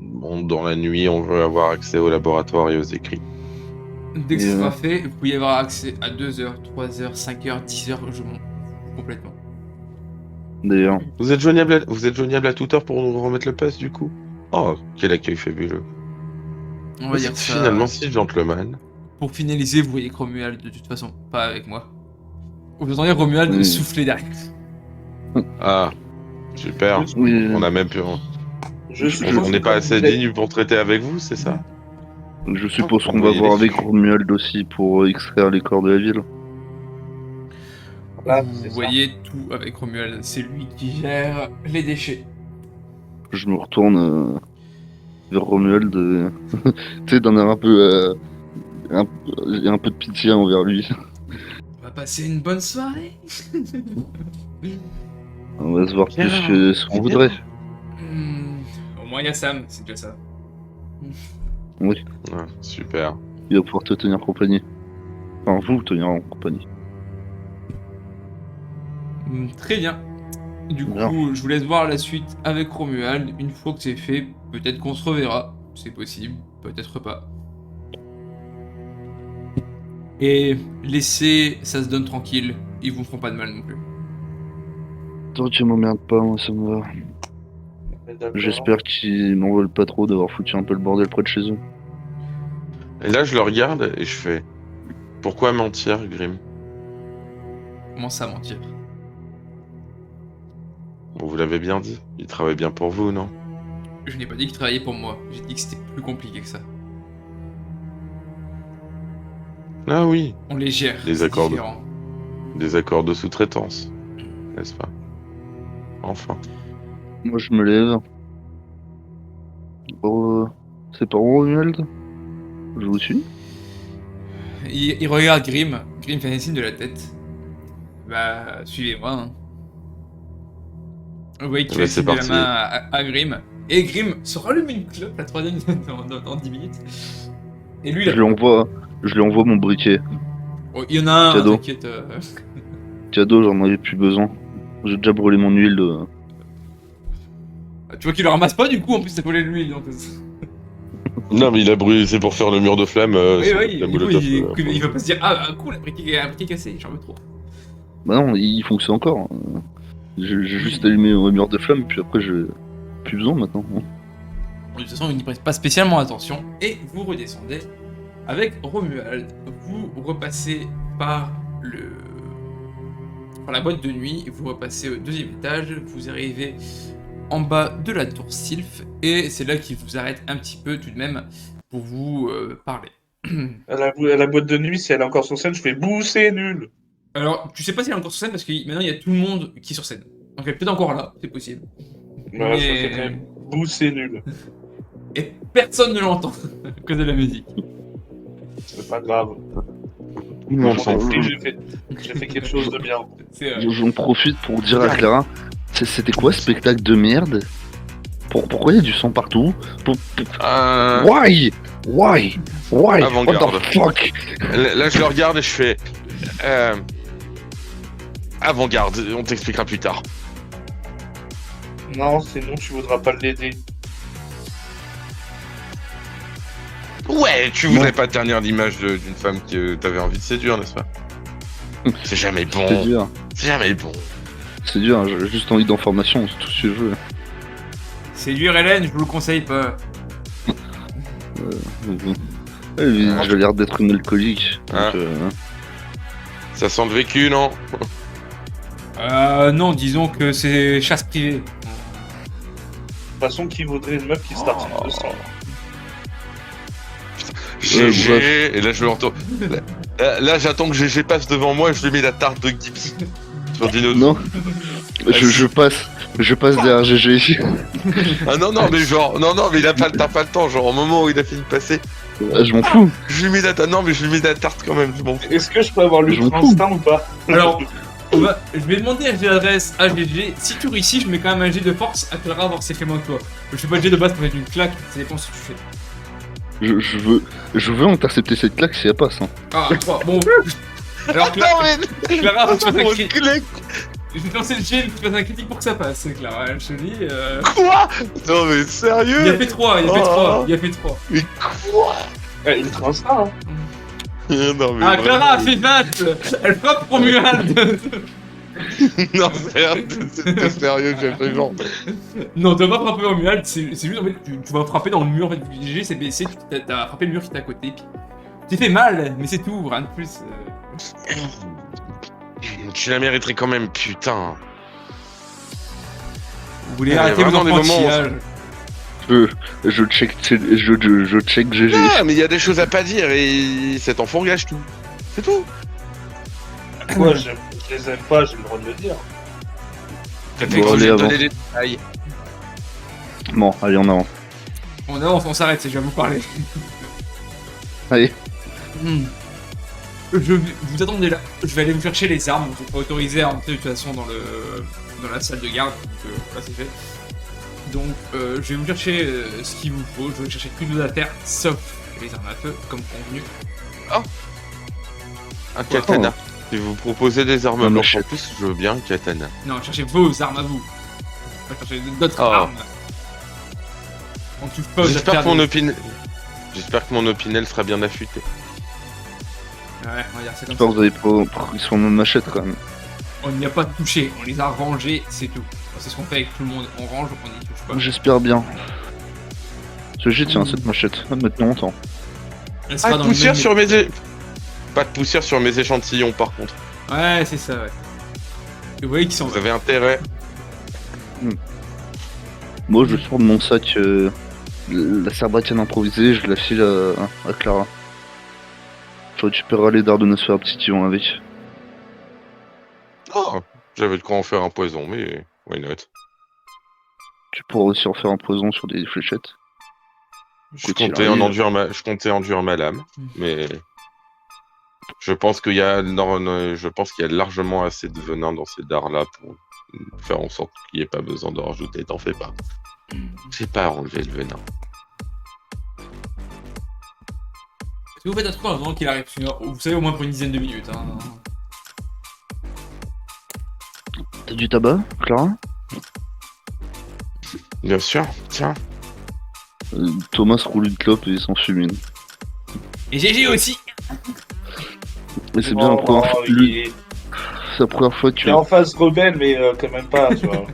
bon, dans la nuit, on veut avoir accès au laboratoire et aux écrits. Dès que ce sera fait, vous pouvez y avoir accès à 2h, 3h, 5h, 10h, je m'en fous complètement. D'ailleurs, Vous êtes joignable à toute heure pour nous remettre le pass, du coup? Oh, quel accueil fabuleux. On va Vous dire êtes ça. finalement si gentleman. Pour finaliser, vous voyez que Romuald, de toute façon, pas avec moi. Vous entendez Romuald Oui. souffler derrière. Ah, super. oui, On a même pu... On n'est pas assez digne pour traiter avec vous, c'est ça? je suppose qu'on Vous va voyez voir les avec Romuald aussi pour extraire les corps de la ville. Là, Vous c'est ça. voyez tout avec Romuald, c'est lui qui gère les déchets. Je me retourne vers Romuald, tu sais, d'un air un peu, un peu de pitié envers lui. On va passer une bonne soirée. On va se voir Bien. plus que ce qu'on voudrait. Au moins il y a Sam, c'est déjà ça. Oui, Ah, super. il va pouvoir te tenir compagnie. Enfin, vous tenir en compagnie. Très bien. Du coup, Bien. je vous laisse voir la suite avec Romuald. Une fois que c'est fait, peut-être qu'on se reverra. C'est possible, peut-être pas. Et laissez, ça se donne tranquille. Ils vous feront pas de mal non plus. Tant que tu m'emmerdes pas, moi ça me va. J'espère qu'ils n'en veulent pas trop d'avoir foutu un peu le bordel près de chez eux. Et là, je le regarde et je fais... Pourquoi mentir, Grim? Comment ça mentir? Bon, vous l'avez bien dit. Il travaille bien pour vous, non? Je n'ai pas dit qu'il travaillait pour moi. J'ai dit que c'était plus compliqué que ça. Ah oui, On les gère. Les c'est accords de- différent. des accords de sous-traitance. N'est-ce pas? Enfin. Moi je me lève. C'est pas Romuald? Je vous suis. Il regarde Grim. Grim fait un signe de la tête. Bah, suivez-moi. Hein. Vous voyez qu'il Ouais, fait c'est signe de la parti. main à Grim. Et Grim se rallume une clope, la troisième dans 10 minutes. Et lui, Je lui envoie mon briquet. oh, il y en a un, Cadeau. t'inquiète. Cadeau, j'en avais plus besoin. J'ai déjà brûlé mon huile de. Tu vois qu'il le ramasse pas du coup, en plus t'as volé de l'huile. Donc... Non, mais il a brûlé, c'est pour faire le mur de flamme. Oui, sur oui, la du coup, molotov, il va pas se dire ah cool, un briquet cassé, j'en veux trop. Bah non, il fonctionne encore. J'ai juste allumé un mur de flamme, puis après, j'ai plus besoin maintenant. De toute façon, il n'y prête pas spécialement attention. Et vous redescendez avec Romuald. Vous repassez par la boîte de nuit. Vous repassez au deuxième étage. Vous arrivez en bas de la tour Sylph. Et c'est là qu'il vous arrête un petit peu tout de même pour vous parler. À la boîte de nuit, si elle est encore sur scène, je fais bouh, c'est nul. Alors, tu sais pas si elle est encore sur scène parce que maintenant il y a tout le monde qui est sur scène. Donc elle est peut-être encore là, c'est possible. Voilà, ça Mais- fait quand même bouh, c'est nul. Et personne ne l'entend à cause de la musique. C'est pas grave. Tout le monde s'en fout. J'ai fait quelque chose de bien. C'est, J'en profite pour dire à Clara, c'était quoi ce spectacle de merde? Pourquoi il y a du sang partout? Why? Why? What Avant-garde. the fuck? Là, je le regarde et je fais. Avant-garde, on t'expliquera plus tard. Non, sinon tu voudras pas l'aider. Ouais, tu voudrais pas ternir l'image d'une femme que t'avais envie de séduire, n'est-ce pas? C'est jamais C'est bon. dur. C'est jamais bon. C'est dur, j'ai juste envie d'informations, c'est tout ce que je veux. séduire Hélène, je vous le conseille pas. J'ai l'air d'être une alcoolique. Hein? Donc, Ça sent le vécu, non? Non, disons que c'est chasse privée. De toute façon, qui voudrait une meuf qui se tartine de sang? GG, bref. et là je le retourne. Là, j'attends que GG passe devant moi et je lui mets la tarte de Gibbs sur Dino. non, je passe derrière GG. Ah non, non, mais genre, non, mais t'as pas le temps, genre au moment où il a fini de passer, Je m'en fous. je lui mets la tarte, non, mais je lui mets la tarte quand même, je m'en fous. Est-ce que je peux avoir Je m'en l'ultra fous. instinct ou pas? Alors, je vais demander un jet d'adresse à GG. Si tu réussis, je mets quand même un jet de force à Clara voir si elle fait moins que toi. Je fais pas de jet de base pour mettre une claque, ça dépend ce que tu fais. Je veux intercepter cette claque si elle passe. Hein. Ah, bon. Alors, Non, mais. Clara, faut que tu fasses un Mon critique. clé- Je vais te lancer le jet, faut que tu fasses un critique pour que ça passe, Clara. Je te dis. Quoi? Non, mais Il a sérieux? fait 3, il a fait 3, il a fait 3. Mais quoi? Ultra instinct, hein. Non, mais Ah, vraiment. Clara a fait 20. Elle frappe Romuald. Non, c'est sérieux, j'ai fait genre. Non, tu vas pas frapper Romuald, c'est juste en fait, tu vas frapper dans le mur. En fait, GG s'est baissé, t'as frappé le mur qui est à côté. Puis tu fait mal, mais c'est tout, rien de plus. Tu la mériterais quand même, putain. Vous voulez Il y a arrêter vos vraiment des moments où- enfantillage. Je check GG. Ah, mais il y a des choses à pas dire et cet enfant gâche tout. C'est tout. Moi, je les aime pas, j'ai le droit de le dire. T'as Bon, fait allez, exprès de avance. donner des détails. Bon, allez, on avance. On avance, on s'arrête, je vais vous parler. Allez. Vous attendez là, je vais aller vous chercher les armes, vous êtes pas autorisé à rentrer de toute façon dans la salle de garde, donc là c'est fait. Donc je vais vous chercher ce qu'il vous faut, je vais chercher tout à terre, sauf les armes à feu, comme convenu. Un katana. Si vous proposez des armes Un blanches en machette. plus, je veux bien un katana. Non, cherchez vos armes à vous. Pas chercher d'autres Oh. armes. On touche pas aux J'espère affaires que mon des- opinel... J'espère que mon opinel sera bien affûté. Ouais, on va dire c'est comme J'espère ça. que vous avez pas pris sur mon machette quand même. On n'y a pas touché, on les a rangés, c'est tout. C'est ce qu'on fait avec tout le monde, on range, on n'y touche pas. J'espère bien. GG, tiens, cette machette. Maintenant, longtemps. Elle Pas sera de dans le poussière même- sur Pas de poussière sur mes échantillons par contre. Ouais, c'est ça, ouais. Et vous voyez qu'ils sont... Vous avez intérêt. Moi, je sors de mon sac la sarbatienne improvisée, je la file à Clara. Je récupérerai les dards de nos faire un petit tion avec. Oh, j'avais de quoi en faire un poison, mais why not? Tu pourras aussi en faire un poison sur des fléchettes. Je comptais enduire ma lame, mais je pense qu'il y a largement assez de venin dans ces dards-là pour faire en sorte qu'il n'y ait pas besoin de rajouter. T'en fais pas. C'est pas enlever le venin. Si vous faites un truc en attendant qu'il arrive, vous savez au moins pour une dizaine de minutes. Hein. T'as du tabac, Clara? Bien sûr, tiens. Thomas roule une clope et s'en fume une. Et GG aussi. Mais c'est bien la première fois. C'est la première fois que Il est en phase rebelle, mais quand même pas, tu vois.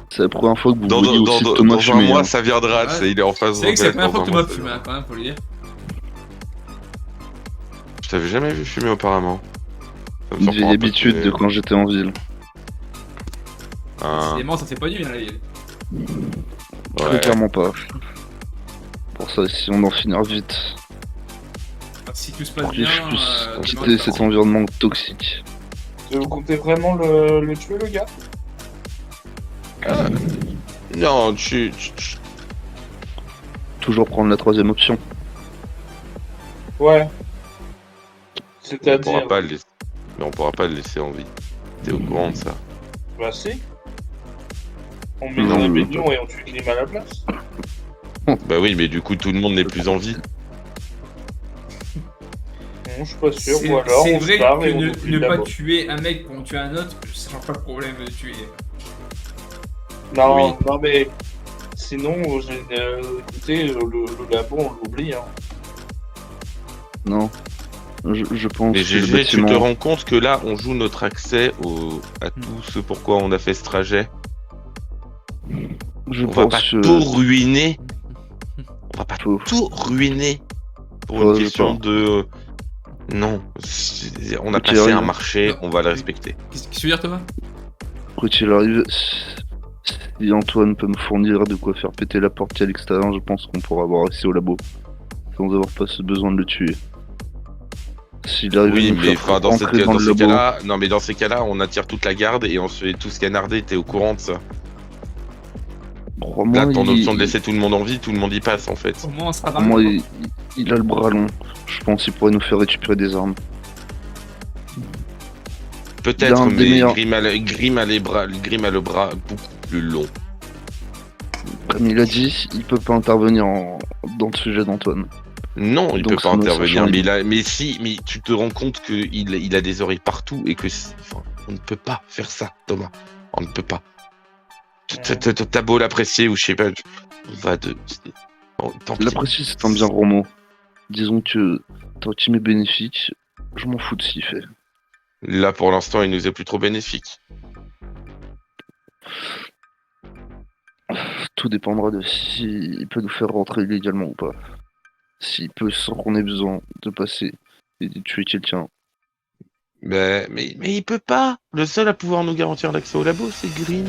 C'est la première fois que vous Dans voyez aussi Thomas un fumer. mois, hein. ça viendra. Ouais. Il est en phase. C'est vrai que c'est la première fois que rebelle, Thomas fume, hein, quand même, faut le dire. Je t'avais jamais vu fumer auparavant. Ça me Une surprend vieille un peu, habitude mais- de quand j'étais en ville. Ah, Décidément, ça fait pas du bien la ville. Très ouais. clairement pas. Pour ça, si on en finir vite. Enfin, si tout se passe Pour que je bien, puisse demain, quitter ça cet va. environnement toxique. Vous comptez vraiment le tuer, le gars? Non, Toujours prendre la troisième option. Ouais. on C'est-à-dire... pourra pas le laisser. Mais on pourra pas le laisser en vie. T'es au courant de ça? Bah si. On met Non, la mais- rébellion et on tue Grim à la place. Bah oui, mais du coup tout le monde n'est plus en vie. Non, je suis pas sûr. C'est Ou alors c'est on vrai se barre que et on oublie ne pas là-bas. tuer un mec pour en tuer un autre, ça change pas le problème de tuer. Non, Oui. non mais... Sinon, écoutez, le labo, on l'oublie. Hein. Non. Je pense Mais que le GG, tu te bâtiment... rends compte que là on joue notre accès à tout ce pourquoi on a fait ce trajet. Je On va pense pas que... tout ruiner. On va pas Faut- tout ruiner pour Ouais, une je question sais de... Non, on a Ok, passé un ouais. marché, Non. on va le respecter. Qu'est-ce que tu veux dire, Thomas? Quoi qu'il arrive, si Antoine peut me fournir de quoi faire péter la porte à l'extérieur, je pense qu'on pourra avoir accès au labo. Sans avoir pas ce besoin de le tuer. S'il arrive Oui, à nous mais faire dans rentrer dans dans le ces labo, cas-là, non mais dans ces cas-là, on attire toute la garde et on se fait tous canarder. T'es au courant de ça? crois-moi, Là, ton il- option de laisser tout le monde en vie, tout le monde y passe en fait. Au moins, on sera dans Moi, le il a le bras long. Je pense qu'il pourrait nous faire récupérer des armes. Peut-être, D'un des mais meilleurs. Grim a le bras beaucoup plus long. Comme il a dit, il peut pas intervenir dans le sujet d'Antoine. Non, il Donc, peut pas ça me intervenir, change. mais tu te rends compte qu'il a des oreilles partout et que enfin, on ne peut pas faire ça, Thomas. On ne peut pas. T'as beau l'apprécier ou je sais pas, on va de. Oh, tant pis. L'apprécier, c'est un bien gros mot. Disons que tant qu'il m'est bénéfique, je m'en fous de ce qu'il fait. Là, pour l'instant, il nous est plus trop bénéfique. Tout dépendra de s'il peut nous faire rentrer illégalement ou pas. S'il peut, sans qu'on ait besoin de passer et de tuer quelqu'un. Mais il peut pas. Le seul à pouvoir nous garantir l'accès au labo, c'est Green.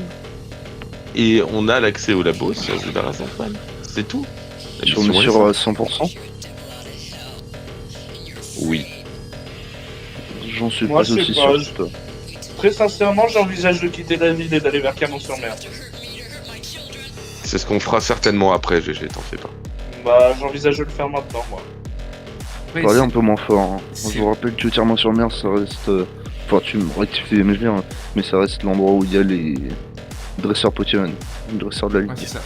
Et on a l'accès au labo si on se débarrasse d'Antoine. C'est tout. La Si on est mission sûr à simple. 100%, Oui. j'en suis Moi, pas je sais aussi pas, sûr je- que toi. Très sincèrement, j'envisage de quitter la ville et d'aller vers Canon-sur-Mer. C'est ce qu'on fera certainement après, GG, t'en fais pas. Bah, j'envisage de le faire maintenant, moi. Après, Parler c'est- un peu moins fort. Hein. c'est- Je vous rappelle que Tirement-sur-Mer, ça reste. Enfin, tu me rectifies mes liens, mais ça reste l'endroit où il y a les dresseurs Pokémon, les dresseurs de la Ouais, ligue. c'est ça.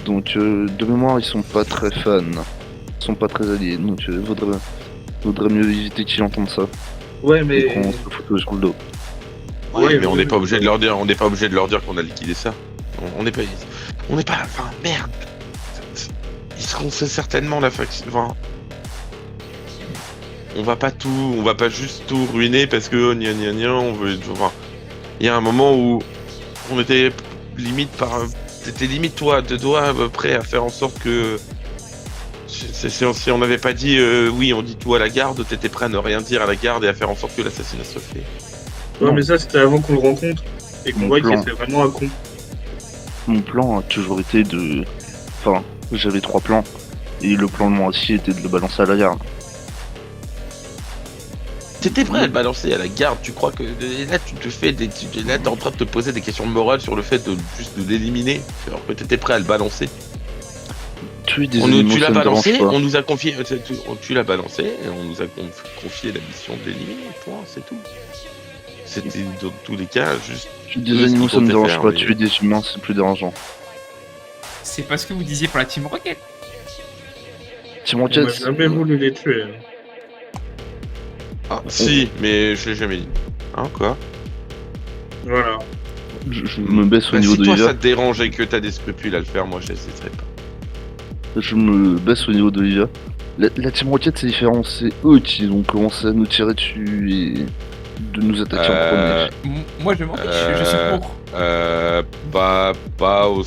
Donc, de mémoire, ils sont pas très fans. Ils sont pas très alliés. Donc, vaudrait mieux éviter qu'ils entendent ça. Ouais, Et mais... qu'on se fout sur le dos. Oui, Ouais, mais on oui, n'est pas oui. obligé de leur dire, qu'on a liquidé ça. On n'est pas, enfin merde. Ils seront certainement la faction. Enfin, on va pas juste tout ruiner parce que gna gna gna, on veut. Enfin, il y a un moment où on était limite t'étais limite toi, de doigts prêt à faire en sorte que. Si on n'avait pas dit oui, on dit tout à la garde, t'étais prêt à ne rien dire à la garde et à faire en sorte que l'assassinat se fait. Ouais, mais ça, c'était avant qu'on le rencontre. Et qu'on Mon voit qu'il plan. était vraiment un con. Mon plan a toujours été de. Enfin, j'avais 3 plans. Et le plan de moi aussi était de le balancer à la garde. T'étais prêt à le balancer à la garde, tu crois que et là tu te fais là t'es en train de te poser des questions morales sur le fait de juste de l'éliminer alors que t'étais prêt à le balancer. Tuer des animaux, Tu l'as ça me dérange balancé, pas. on nous a confié, tu l'as balancé, et on nous a confié la mission de l'éliminer, point, c'est tout. C'était dans tous les cas juste. Tuer des ce animaux, qu'il ça me comptait dérange faire, pas. mais- Tuer des humains, c'est plus dérangeant. C'est pas ce que vous disiez pour la Team Rocket. Team On Rocket, n'a jamais voulu les tuer. Ah, si, mais je l'ai jamais dit. Hein, quoi? Voilà. je me baisse au Bah, niveau si de toi l'Olivia. ça te dérange et que t'as des scrupules à le faire, moi j'hésiterai pas. Je me baisse au niveau d'Olivia. La Team Rocket, c'est différent. C'est eux qui ont commencé à nous tirer dessus et de nous attaquer en premier. Moi je m'en fiche, je suis pour. Pas au.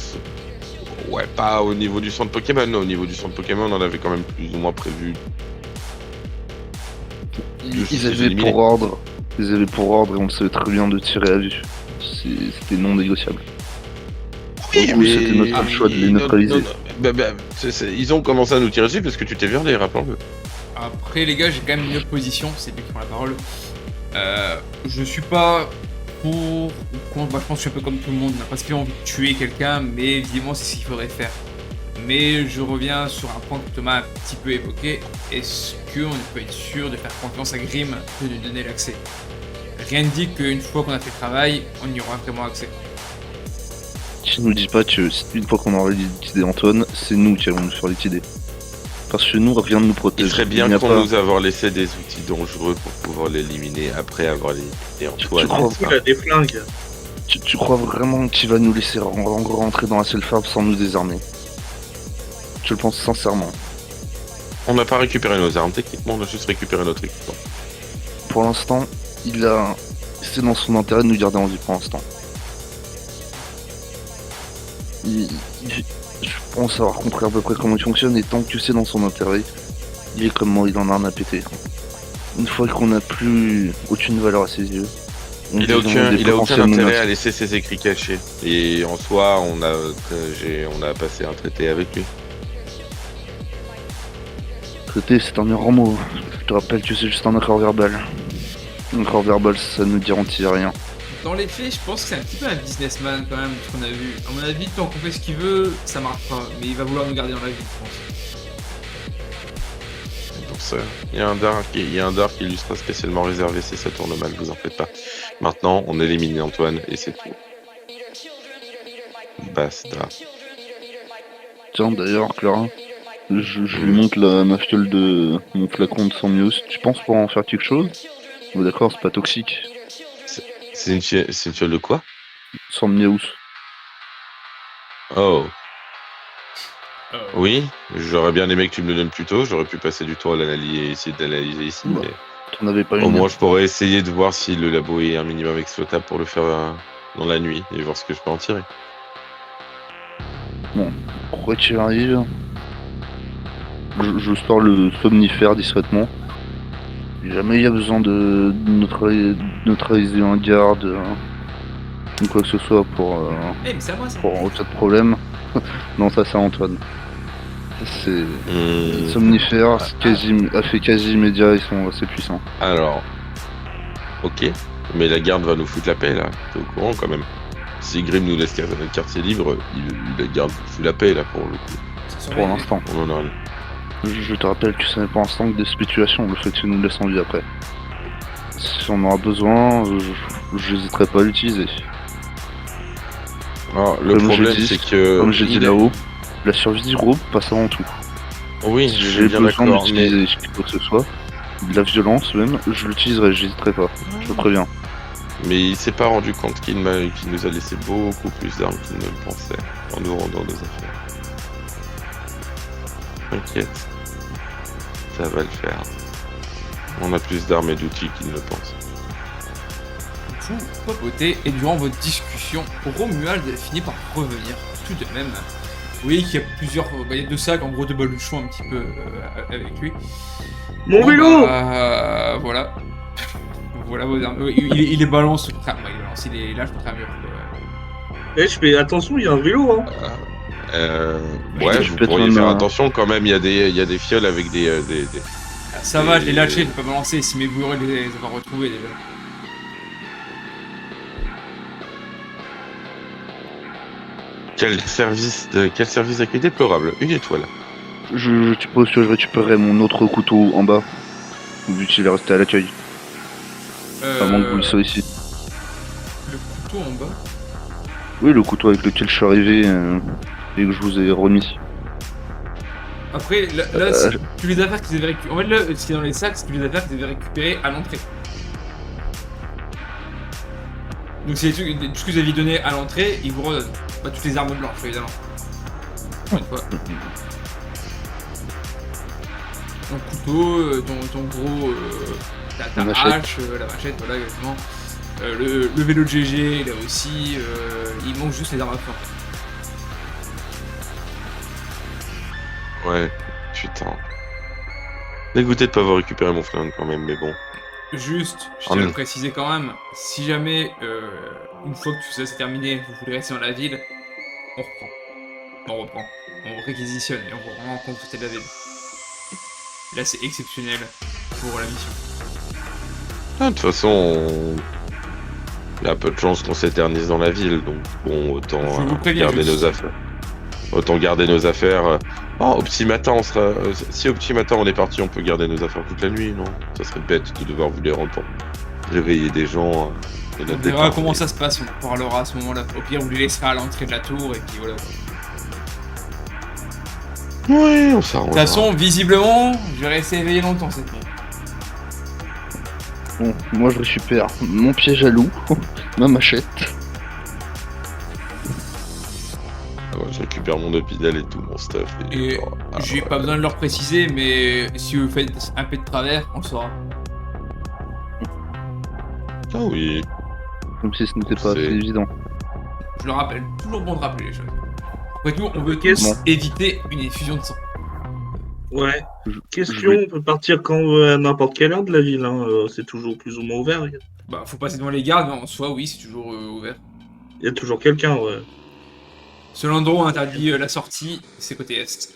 Ouais, pas au niveau du centre Pokémon. Au niveau du centre Pokémon, on avait quand même plus ou moins prévu. Ils avaient pour ordre. Ils avaient pour ordre et on le savait très bien de tirer à vue. C'était non négociable. Oui, Du coup, c'était notre seul choix de les neutraliser. Ils ont commencé à nous tirer dessus parce que tu t'es viré, rappelons-le. Après les gars, j'ai quand même une opposition, c'est lui qui prend la parole. Je suis pas pour ou contre, je pense que je suis un peu comme tout le monde, on n'a pas spécialement envie de tuer quelqu'un, mais évidemment c'est ce qu'il faudrait faire. Mais je reviens sur un point que Thomas a un petit peu évoqué, est-ce qu'on peut être sûr de faire confiance à Grim de nous donner l'accès? Rien ne dit qu'une fois qu'on a fait le travail, on y aura vraiment accès. Qui nous dit pas que une fois qu'on aura liquidé Antoine, c'est nous qui allons nous faire liquider. Parce que nous, rien ne nous protège. Il serait bien Il n'y a qu'on pas- nous avoir laissé des outils dangereux pour pouvoir l'éliminer après avoir éliminé Antoine. crois Du coup, il a des flingues. Tu crois vraiment qu'il va nous laisser rentrer dans la self-farm sans nous désarmer? Je le pense sincèrement. On n'a pas récupéré nos armes, techniquement, on a juste récupéré notre équipement. Pour l'instant, c'est dans son intérêt de nous garder en vie pour l'instant. Je pense avoir compris à peu près comment il fonctionne et tant que c'est dans son intérêt, il est comme moi, il en a rien à péter. Une fois qu'on n'a plus aucune valeur à ses yeux, Il a aucun intérêt à laisser ses écrits cachés. Et en soi, on a passé un traité avec lui. Traité, c'est un errant mot. Je te rappelle que c'est juste un accord verbal. Un accord verbal, ça ne garantit rien. Dans les faits, je pense que c'est un petit peu un businessman quand même, ce qu'on a vu. À mon avis, tant qu'on fait ce qu'il veut, ça marche pas. Mais il va vouloir nous garder dans la vie, je pense. Pour ça, il y a un dard qui lui sera spécialement réservé si ça tourne mal, vous en faites pas. Maintenant, on élimine Antoine et c'est tout. Basta. Tiens, d'ailleurs, Clara, je lui montre ma fiole de mon flacon de Sammios. Tu penses pouvoir en faire quelque chose? Bon, d'accord, c'est pas toxique. C'est une fiole de quoi? Sammios. Oh. Oui, j'aurais bien aimé que tu me le donnes plus tôt, j'aurais pu passer du temps à l'analyser, essayer d'analyser ici, Bah, mais T'en avais pas au une. moins je pourrais essayer de voir si le labo est un minimum exploitable pour le faire dans la nuit et voir ce que je peux en tirer. Quoi qu'il arrive, je sors le somnifère discrètement. Si jamais il y a besoin de neutraliser un garde ou quoi que ce soit pour Eh, mais c'est à moi ça. aucun problème. Non, ça c'est Antoine. C'est somnifère, a fait quasi immédiat, ils sont assez puissants. Alors, ok, mais la garde va nous foutre la paix là, t'es au courant quand même. Si Grim nous laisse le quartier libre, la garde fout la paix là pour le coup. Pour l'instant. On en a... Je te rappelle que ce n'est pour l'instant que des spéculations, le fait que tu nous laisses en vie après. Si on aura besoin, j'hésiterai pas à l'utiliser. Alors, le Comme problème je dis- c'est que... Comme j'ai dit là-haut, la survie du groupe passe avant tout. Oui, Si je j'ai suis bien besoin d'accord, mais... d'utiliser quoi que ce soit, de la violence même, je l'utiliserai, j'hésiterai pas, je te préviens. Mais il s'est pas rendu compte qu'il nous a laissé beaucoup plus d'armes qu'il ne le pensait en nous rendant nos affaires. T'inquiète, ça va le faire. On a plus d'armes et d'outils qu'il ne le pense. Vous papotez et durant votre discussion, Romuald finit par revenir tout de même. Vous voyez qu'il y a plusieurs, il y a deux sacs, en gros deux baluchons un petit peu avec lui. Mon vélo Voilà. Voilà vos armes. Il est balance. Enfin, il est balance, il est là, je contre un mur. Eh, je fais attention, il y a un vélo, hein. Ouais, je vous peux pourriez être faire même, attention quand même, il y a des fioles avec des... Ça va, je l'ai lâché, je peux pas balancer, si mes bourreux les avoir retrouvés déjà. Quel service d'accueil déplorable, une étoile. Je suppose que je récupérerai mon autre couteau en bas. Vu qu'il est resté à l'accueil. À moins que vous le soyez ici. Le couteau en bas. Oui, le couteau avec lequel je suis arrivé et que je vous ai remis. Après, là c'est tous les affaires que vous avez récupérées. En fait, là, ce qui est dans les sacs, c'est tous les affaires que vous avez récupérées à l'entrée. Donc, c'est tout ce que vous aviez donné à l'entrée, ils vous redonnent. Pas toutes les armes blanches, évidemment. Encore une fois. Ton couteau, ton gros. Ta machette. hache, la machette, voilà, exactement. Le vélo de GG, là aussi. Il manque juste les armes à feu. Ouais, putain. Dégoûté de pas avoir récupéré mon flingue quand même, mais bon. Juste, je Oh tiens à non. le préciser quand même, si jamais, une fois que tout ça c'est terminé, vous voulez rester dans la ville, on reprend. On réquisitionne et on vous rend compte que c'était de la ville. Et là, c'est exceptionnel pour la mission. Ah, de toute façon, il y a peu de chances qu'on s'éternise dans la ville, donc bon, autant Je vous préviens garder juste. nos affaires. Autant garder nos affaires. Oh, au petit matin, on sera. Si au petit matin on est parti, on peut garder nos affaires toute la nuit, non? Ça serait bête de devoir vous les rendre pour réveiller des gens de On notre verra départ. comment ça se passe, on en parlera à ce moment-là. Au pire, vous les laisserez à l'entrée de la tour et puis voilà. De Oui, on s'arrange. toute façon, visiblement, je vais rester éveillé longtemps cette nuit. Bon, moi je récupère mon piège à loup, ma machette. Je récupère mon hôpital et tout mon stuff. Et j'ai pas besoin de leur préciser, mais si vous faites un peu de travers, on le saura. Ah oui. Comme si ce n'était pas C'est- assez évident. Je le rappelle, toujours bon de rappeler les choses. Après tout, on veut Qu'est-ce- tous éviter une effusion de sang. Ouais. Je Question, vais- on peut partir quand on veut à n'importe quelle heure de la ville, hein. C'est toujours plus ou moins ouvert. Bah, faut passer devant les gardes, mais en soi, oui, c'est toujours ouvert. Il y a toujours quelqu'un, ouais. Seul endroit où on interdit la sortie, c'est côté est.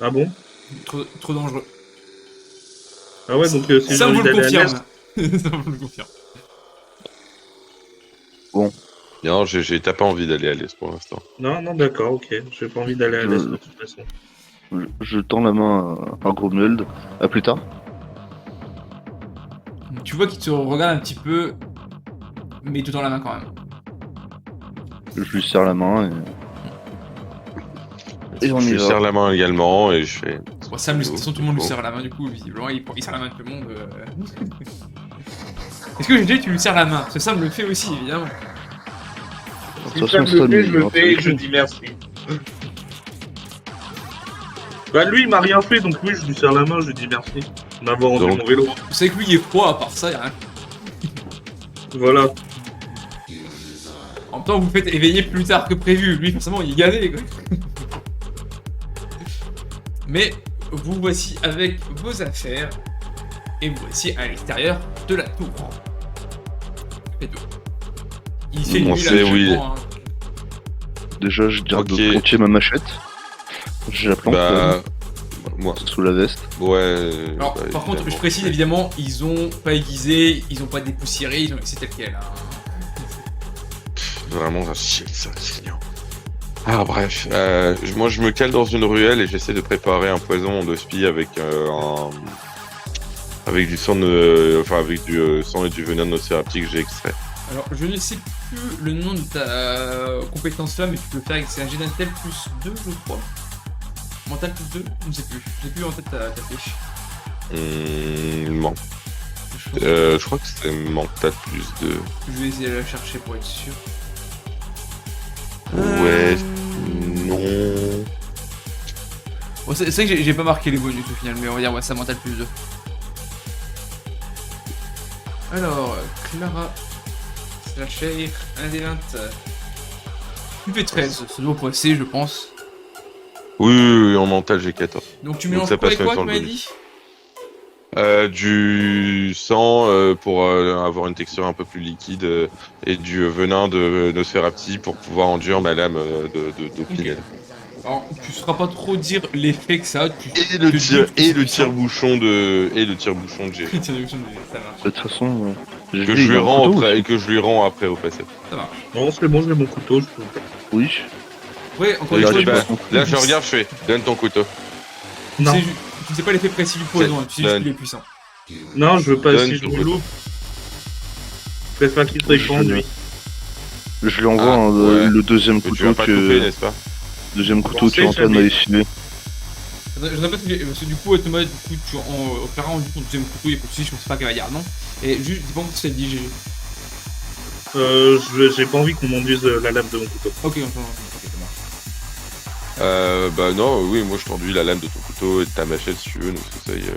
Ah bon? Trop dangereux. Ah ouais, donc si Ça j'ai vous envie le d'aller à confirme. l'est, Ça vous le confirme. Non, j'ai t'as pas envie d'aller à l'est pour l'instant. non, d'accord, ok. J'ai pas envie d'aller à l'est de toute façon. Je tends la main à Gromneld. À plus tard. Tu vois qu'il te regarde un petit peu, mais tout dans la main quand même. Je lui serre la main et on Je y lui va. serre la main également et je fais. Bon, Sam, de toute façon, tout le monde lui serre la main, du coup, visiblement, il serre la main de tout le monde. Est-ce que GG, tu lui serres la main? Parce que Sam le fait aussi, évidemment. De Si toute ça façon, me Sam, le fait, il je le va fais et faire je dis merci. Bah lui, il m'a rien fait, donc oui, je lui serre la main, je lui dis merci d'avoir rendu Donc- mon vélo. Vous savez que lui, il est froid, à part ça, y'a rien. Voilà. En même temps, vous faites éveiller plus tard que prévu. Lui, forcément, il est gavé, quoi. Mais vous voici avec vos affaires et vous voici à l'extérieur de la tour. C'est tout. Il fait On nuit là sait, oui. actuellement, hein. Déjà, je garde Ok. de frontier ma machette. J'ai la plante Bah. Moi. sous la veste. Ouais. Alors, bah, par contre, je évidemment. précise évidemment, ils ont pas aiguisé, ils ont pas dépoussiéré, ils ont laissé tel quel. Hein. Vraiment un chier ça, Seigneur. Ah bref, moi je me cale dans une ruelle et j'essaie de préparer un poison de spie avec avec du sang de, enfin avec du sang et du venin de Nosferatu que j'ai extrait. Alors, je ne sais plus le nom de ta compétence là, mais tu peux le faire avec c'est un Génatel plus 2, je crois. Mental plus 2, je ne sais plus. J'ai plus en tête ta fiche. Non. Je pense Je crois que c'est mental plus 2. que je vais essayer de la chercher pour être sûr. Ouais, non. Bon, c'est vrai que j'ai pas marqué les bonus au final, mais on va dire ouais, ça mental plus 2. Alors, Clara, Slasher, 1 des 20. UP13, ça doit passer, je pense. Oui, en mental j'ai 14. Donc tu Donc mélanges ça quoi passe et quoi, même tu sans le m'as dit? Du sang pour avoir une texture un peu plus liquide et du venin de Nosferatu pour pouvoir enduire ma lame d'Opinel. Alors, tu sauras pas trop dire l'effet que ça a. Tu, Et le tu tire doutes que et c'est le puissant. tire-bouchon de G. Ça marche, De toute façon, Que je lui rends après et que je lui rends après au passé. ça marche. Non, c'est bon, j'ai mon couteau, je peux. Oui. Ouais, encore Et une je fois, dis, bah, tu là, je regarde, je fais, donne ton couteau. Non, tu sais pas l'effet précis du poison, tu sais juste Donne. qu'il est puissant. non, je veux pas. Donne Si je ton me couteau. loupe, je préfère qu'il soit Je conduit. Je lui envoie Ah, ouais. le deuxième Mais tu couteau vas pas couper, que n'est-ce pas? tu es en train de m'aller filer. Je répète, parce que du coup, Thomas, du coup, au père rendu ton deuxième couteau, il y a pas de soucis, je pense pas qu'elle va dire non. Et juste, dis pas que tu as dit GG. J'ai pas envie qu'on m'enduise la lame de mon couteau. Ok, ça marche. Bah non, oui, moi je t'enduis la lame de ton couteau et de ta machette si tu veux, donc ça y est.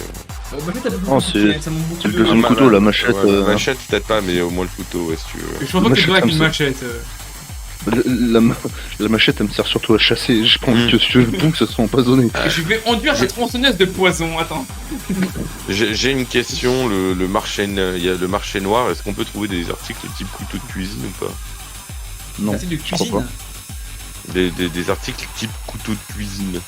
Bah, t'as pas Oh, beaucoup ça monte beaucoup c'est le de- deuxième Ah, couteau, ma- la machette. Ouais, la machette peut-être pas, mais au moins le couteau, ouais, si tu veux. Je pense pas que tu Machette avec une comme ça. machette. La machette, elle me sert surtout à chasser. J'ai pas envie que sur le bout que ça soit empoisonné. Je vais enduire cette tronçonneuse de poison, attends. J'ai une question, il y a le marché noir, est-ce qu'on peut trouver des articles type couteau de cuisine ou pas? Non, C'est de je crois cuisine. pas. Des articles type couteau de cuisine.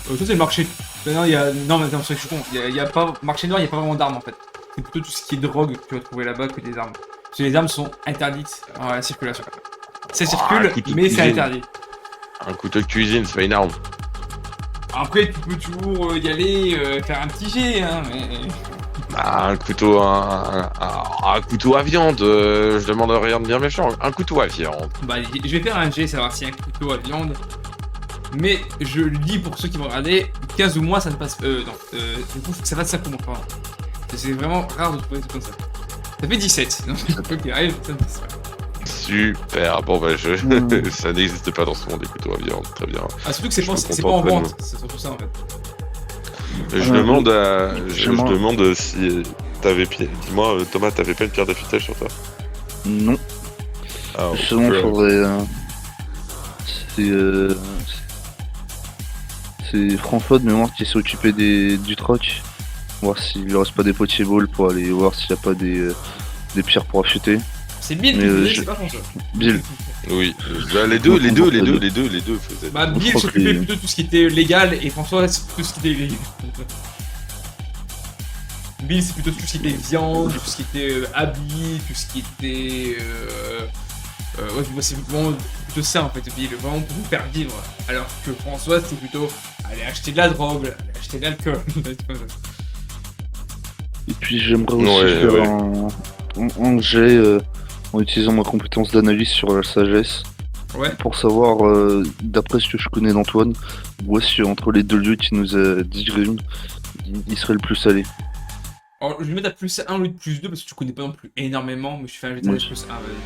Ça, c'est le marché. Non, non, mais attends, je suis con. Il y a pas. Marché noir, il y a pas vraiment d'armes en fait. C'est plutôt tout ce qui est drogue que tu vas trouver là-bas que des armes. Parce que les armes sont interdites à la circulation. Ça un circule, couteau de mais c'est cuisine. interdit. Un couteau de cuisine, c'est pas une arme. Après, tu peux toujours y aller, faire un petit jet, hein, mais. Ah, un couteau à viande, je demande rien de bien méchant. Un couteau à viande. Bah, je vais faire un jet, savoir si un couteau à viande. Mais je le dis pour ceux qui vont regarder, 15 ou moins, ça ne passe. Non, du coup, faut que ça fasse 5 ou moins, pardon. C'est vraiment rare de trouver des trucs comme ça. Ça fait 17, donc c'est un peu qui arrive, ça ne passe pas. Super, bon bah ça n'existe pas dans ce monde des couteaux à viande, très bien. Ah, surtout que c'est Je pas, me c'est pas en contente vente, c'est surtout ça en fait. Je demande à. Je J'aimerais- demande si t'avais. Dis-moi, Thomas, t'avais pas une pierre d'affûtage sur toi? Non, Ah, justement, ok. faudrait. C'est François de mémoire qui s'est occupé du troc. Voir s'il lui reste pas des potiers balls pour aller voir s'il y a pas des pierres pour affûter. C'est Bill Mais, qui faisait, je- c'est pas François. Bill. Oui, bah, les deux faisaient. Bah, Je Bill crois s'occupait que- plutôt de tout ce qui était légal et François c'est tout ce qui était illégal. Bill c'est plutôt tout ce qui était viande, tout ce qui était habits, tout ce qui était. Ouais, c'est vraiment plutôt ça en fait, Bill, vraiment pour vous faire vivre. Alors que François c'est plutôt aller acheter de la drogue, aller acheter de l'alcool. Et puis j'aimerais aussi Ouais, faire ouais. un jet en utilisant ma compétence d'analyse sur la sagesse Ouais. pour savoir, d'après ce que je connais d'Antoine, où est-ce que entre les deux lieux qu'il nous a dit Grim, il serait le plus allé. Alors, je vais mettre à plus 1 au lieu de plus 2 parce que tu connais pas non plus énormément, mais je fais un jet de Ouais. plus 1, vas-y.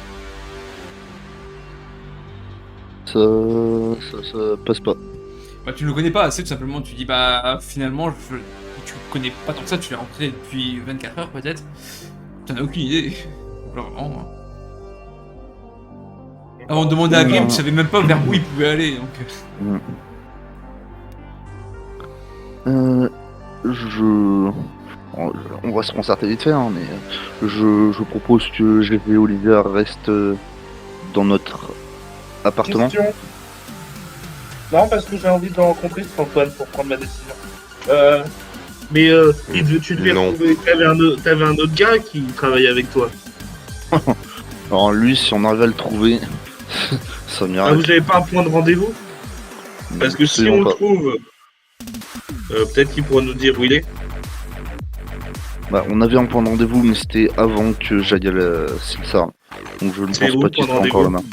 Ça passe pas. Bah, tu ne le connais pas assez, tout simplement. Tu dis, bah, finalement, tu connais pas tant que ça, tu l'as rencontré depuis 24 heures peut-être. T'en as aucune idée. Alors, vraiment, hein. Avant de demander à Grim, tu savais même pas vers où il pouvait aller. Donc... On va se concerter vite fait, hein, mais je propose que Gégé et Olivia restent dans notre appartement. Question. Non, parce que j'ai envie de rencontrer cet Antoine pour prendre ma décision. Mais tu devais Non. retrouver. T'avais un autre gars qui travaillait avec toi. Alors lui, si on arrive à le trouver, ça Ah, m'ira. vous avez pas un point de rendez-vous? Parce que si on le trouve, peut-être qu'il pourra nous dire où il est. Bah, on avait un point de rendez-vous, mais c'était avant que j'aille à la Silsar. Donc je ne C'est pense où, pas le qu'il point soit de encore là-bas.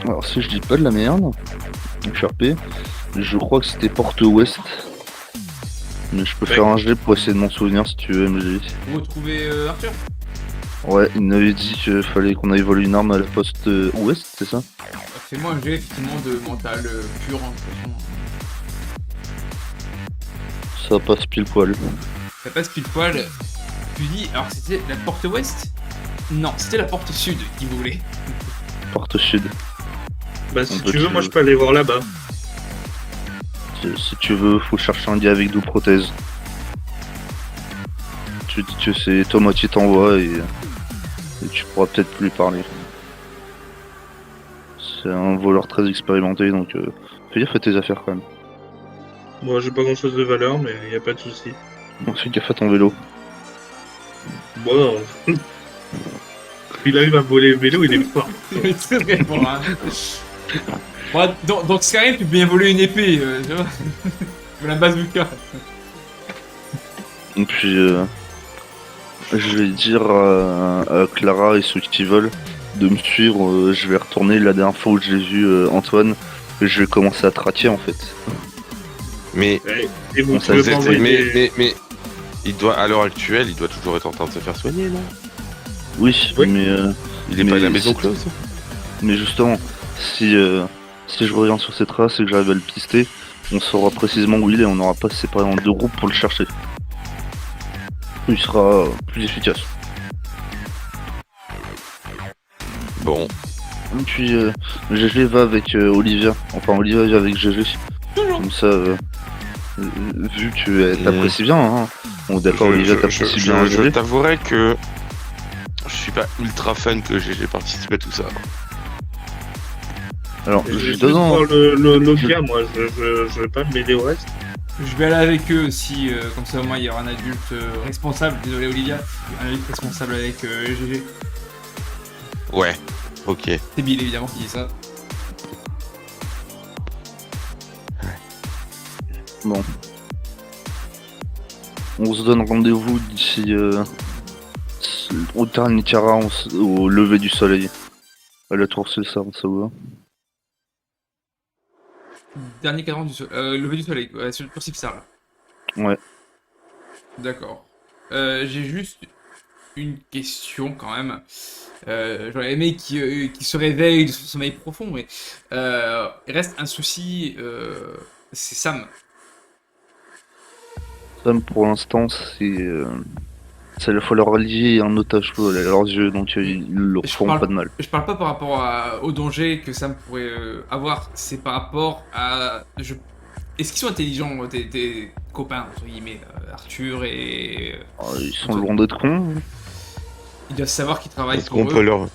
Alors si je dis pas de la merde, HRP, je crois que c'était porte ouest. Mais je peux Ouais. faire un jet pour essayer de m'en souvenir si tu veux, MJ. Vous retrouvez Arthur? Ouais, il m'avait dit qu'il fallait qu'on aille voler une arme à la poste ouest, c'est ça? Fais-moi un jet effectivement de mental pur, hein, de toute façon. Ça passe pile poil. Ça passe pile poil. Tu dis, alors c'était la porte ouest? Non, c'était la porte sud qui voulait. Porte sud. Bah, si On peut tu veux, te- moi je peux aller voir là-bas. Si tu veux, faut chercher un gars avec deux prothèses. Tu dis que c'est Thomas qui t'envoie et tu pourras peut-être lui parler. C'est un voleur très expérimenté, donc fais gaffe à tes affaires quand même. Moi j'ai pas grand chose de valeur, mais y a pas de souci. Bon, fais gaffe à ton vélo. Bon, Il arrive à voler le vélo, il est fort. C'est très très fort, hein. Bon, donc Skyrim, tu peux bien voler une épée, tu vois. Ou la bazooka. Et puis, je vais dire à Clara et ceux qui veulent de me suivre. Je vais retourner la dernière fois où j'ai vu Antoine. Je vais commencer à traquer en fait. Mais, Et vous On pouvez s'est- pas envoyer mais, il doit, à l'heure actuelle, il doit toujours être en train de se faire soigner, non? Oui, Oui. mais Il est Mais pas à la maison c'est- close? mais justement, si je reviens sur ses traces et que j'arrive à le pister, on saura précisément où il est. On n'aura pas séparé en deux groupes pour le chercher. Il sera plus efficace. Bon, Et puis GG va avec Olivia. Enfin, Olivia vient avec GG. Comme ça, vu que t'apprécies bien, hein. Bon, d'accord, Olivia t'apprécie bien je GG. t'avouerai que je suis pas ultra fan que j'ai participé à tout ça. Alors, Je je vais lui juste donne voir un... l'autre gars, moi, je vais pas m'aider au reste. Je vais aller avec eux aussi, comme ça au moins il y aura un adulte responsable, désolé Olivia, un adulte responsable avec GG. Ouais, ok. C'est Bill évidemment qui dit ça. Bon. On se donne rendez-vous d'ici au Ternicara au lever du soleil. À la tour César, ça vous va? Dernier cadran du lever du soleil, ouais, sur Sipsar là. Ouais. D'accord. J'ai juste une question quand même. J'aurais aimé qu'il se réveille de son sommeil profond, mais il reste un souci, c'est Sam. Sam, pour l'instant, ça il va falloir lier un otage à leurs yeux, donc ils leur Je feront parle- pas de mal. Je parle pas par rapport au danger que Sam pourrait avoir, c'est par rapport à... Est-ce qu'ils sont intelligents, tes copains, entre guillemets, Arthur et... Ah, ils sont loin d'être cons. Ils doivent savoir qu'ils travaillent Est-ce pour qu'on eux. peut leur,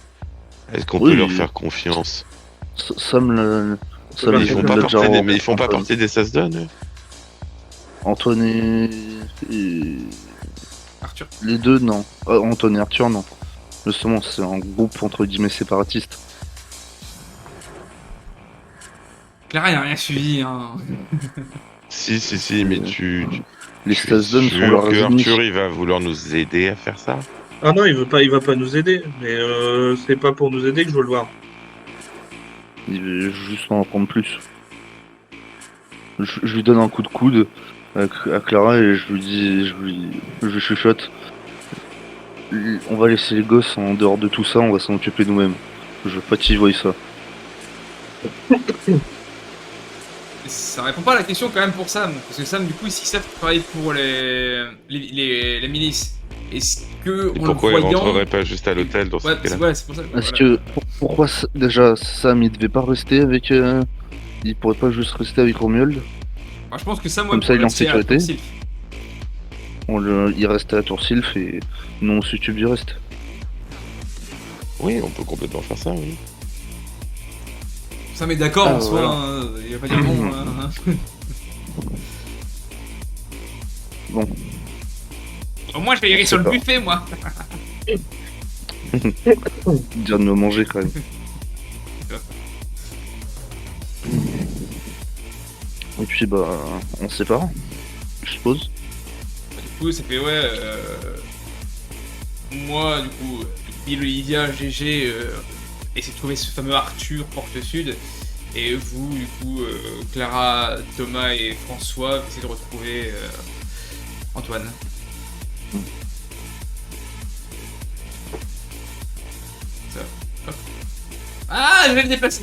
est-ce qu'on Oui, peut leur mais- faire confiance? Sam, Sam pas Ils font l'a pas déjà partie des, mais ils font pas Antoine. partie des Sasdon, eux? Antoine et Arthur. les deux, non. Antoine et Arthur, non. Justement, c'est un groupe entre guillemets séparatiste. Clara, il n'a rien suivi, hein. Si, mais tu Les es Stasdon sont sûr leurs que ennemis. Arthur, il va vouloir nous aider à faire ça? Ah non, il va pas nous aider, mais c'est pas pour nous aider que je veux le voir. Il veut juste en apprendre plus. Je lui donne un coup de coude à Clara et je chuchote. On va laisser les gosses en dehors de tout ça, on va s'en occuper nous-mêmes. Je veux pas qu'ils voient ça. Ça répond pas à la question quand même pour Sam. Parce que Sam, du coup, s'ils savent qu'il travaille pour les milices, est-ce que, Et en le pourquoi il voyant... rentrerait pas juste à l'hôtel dans ce Ouais, cas-là? voilà, c'est pour ça. Est-ce Voilà. que pourquoi déjà Sam il devait pas rester avec il pourrait pas juste rester avec Romuald? Moi, je pense que Sam, Comme ça, il est en sécurité. Sylph. Il reste à la tour Sylph et nous on s'occupe du reste. Oui, on peut complètement faire ça, oui. Sam est d'accord Ah, en soi, voilà. hein, il va pas dire non. Hein. Bon. Au moins, je vais y aller sur le pas. buffet, moi. Dire de me manger quand même. Et puis bah on se sépare, je suppose. Du coup, ça fait, ouais... Moi, du coup, Bill, Olivia, GG, essaie de trouver ce fameux Arthur, porte sud. Et vous, du coup, Clara, Thomas et François, essayez de retrouver Antoine. Ça. Hop. Ah, je vais le déplacer.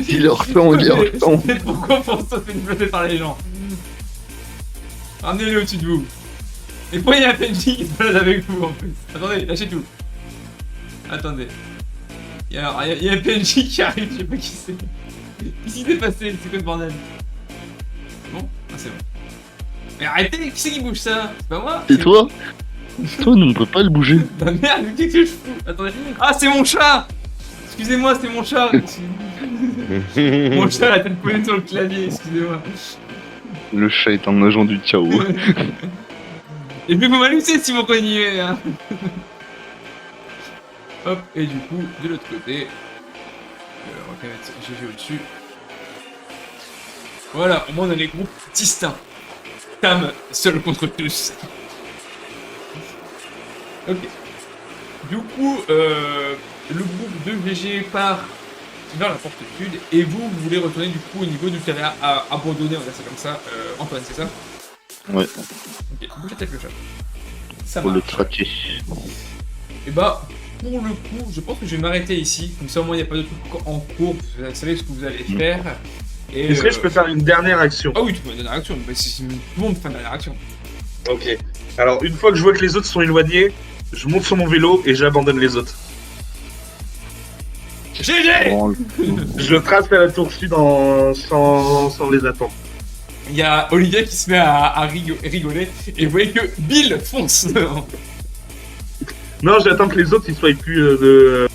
Il est refait, il est refait. Pourquoi François fait déplacer par les gens? Ramenez-le au-dessus de vous. Et pourquoi il y a un PNJ qui se balade avec vous en plus? Attendez, lâchez tout. Attendez. Il y a un PNJ qui arrive, je sais pas qui c'est. Qui s'est dépassé? C'est quoi ce bordel? Bon? Ah, c'est bon. Mais arrêtez, qui c'est qui bouge ça? C'est pas moi? Et toi? Toi nous ne peut pas le bouger. Bah merde, qu'est-ce que je fous? Attendez. Ah, c'est mon chat! Excusez-moi, c'est mon chat! Mon chat a la tête posée sur le clavier, excusez-moi. Le chat est un agent du chaos. Et puis vous m'hallucinez si vous continuez, hein. Hop, et du coup, de l'autre côté, on va quand même mettre GG au-dessus. Voilà, au moins on a les groupes distincts. Tam, seul contre tous. Ok. Du coup, le groupe de GG part vers la porte sud, et vous voulez retourner du coup au niveau du terrain abandonné, on va dire ça comme ça. Antoine, c'est ça? Ouais, Ok, bougez peut-être le chat. Ça pour le marche. traquer. Et bah, pour le coup, je pense que je vais m'arrêter ici. Comme ça, au moins, il n'y a pas de trucs en cours. Vous savez ce que vous allez faire. Et, Est-ce que je peux faire une dernière action? Ah oui, tu peux me donner une réaction. Mais tout le monde fait une dernière action. Ok. Alors, une fois que je vois que les autres sont éloignés, je monte sur mon vélo et j'abandonne les autres. GG! Bon, Je trace à la tour sud sans les attendre. Il y a Olivia qui se met à rigoler. Et vous voyez que Bill fonce. Non, j'attends que les autres ils soient plus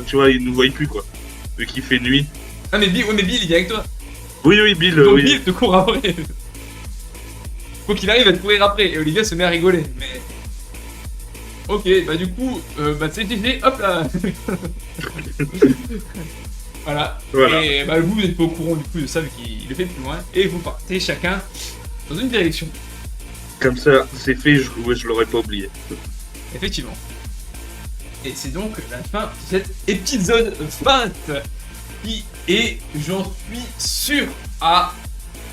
tu vois, ils nous voient plus quoi. Vu qu'il fait nuit. Ah, mais Bill, il est avec toi. Oui, Bill, Donc oui. Bill te court après. Faut qu'il arrive à te courir après. Et Olivia se met à rigoler. Mais. Ok, bah du coup, c'est GG, hop là. Voilà. Et bah vous n'êtes pas au courant du coup de ça vu qu'il le fait plus loin. Et vous partez chacun dans une direction. Comme ça, c'est fait, je l'aurais pas oublié. Effectivement. Et c'est donc la fin de cet épisode 20 qui est, j'en suis sûr, à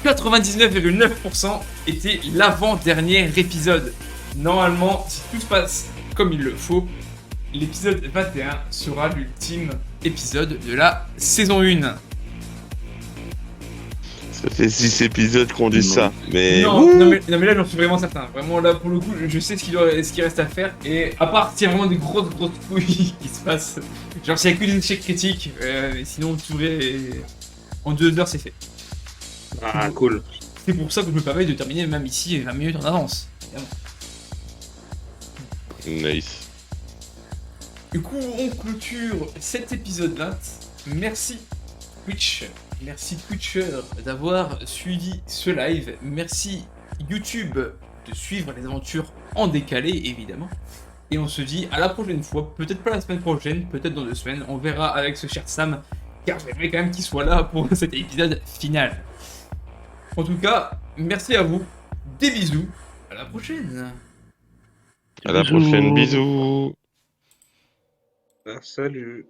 99,9% était l'avant-dernier épisode. Normalement, si tout se passe comme il le faut, l'épisode 21 sera l'ultime épisode de la saison 1. Ça fait 6 épisodes qu'on dit ça, mais... Non, mais là j'en suis vraiment certain. Vraiment là pour le coup, je sais ce qu'il reste à faire. Et à part s'il y a vraiment des grosses couilles qui se passent, genre s'il y a que des échecs critiques, sinon tout vrai, en 2 heures c'est fait. Ah, cool. C'est pour ça que je me permets de terminer même ici 20 minutes en avance. Évidemment. Nice. Du coup, on clôture cet épisode-là. Merci Twitch, merci Twitcher d'avoir suivi ce live. Merci YouTube de suivre les aventures en décalé, évidemment. Et on se dit à la prochaine fois, peut-être pas la semaine prochaine, peut-être dans 2 semaines. On verra avec ce cher Sam, car j'aimerais quand même qu'il soit là pour cet épisode final. En tout cas, merci à vous, des bisous, à la prochaine. À la prochaine, bisous. Ah, salut.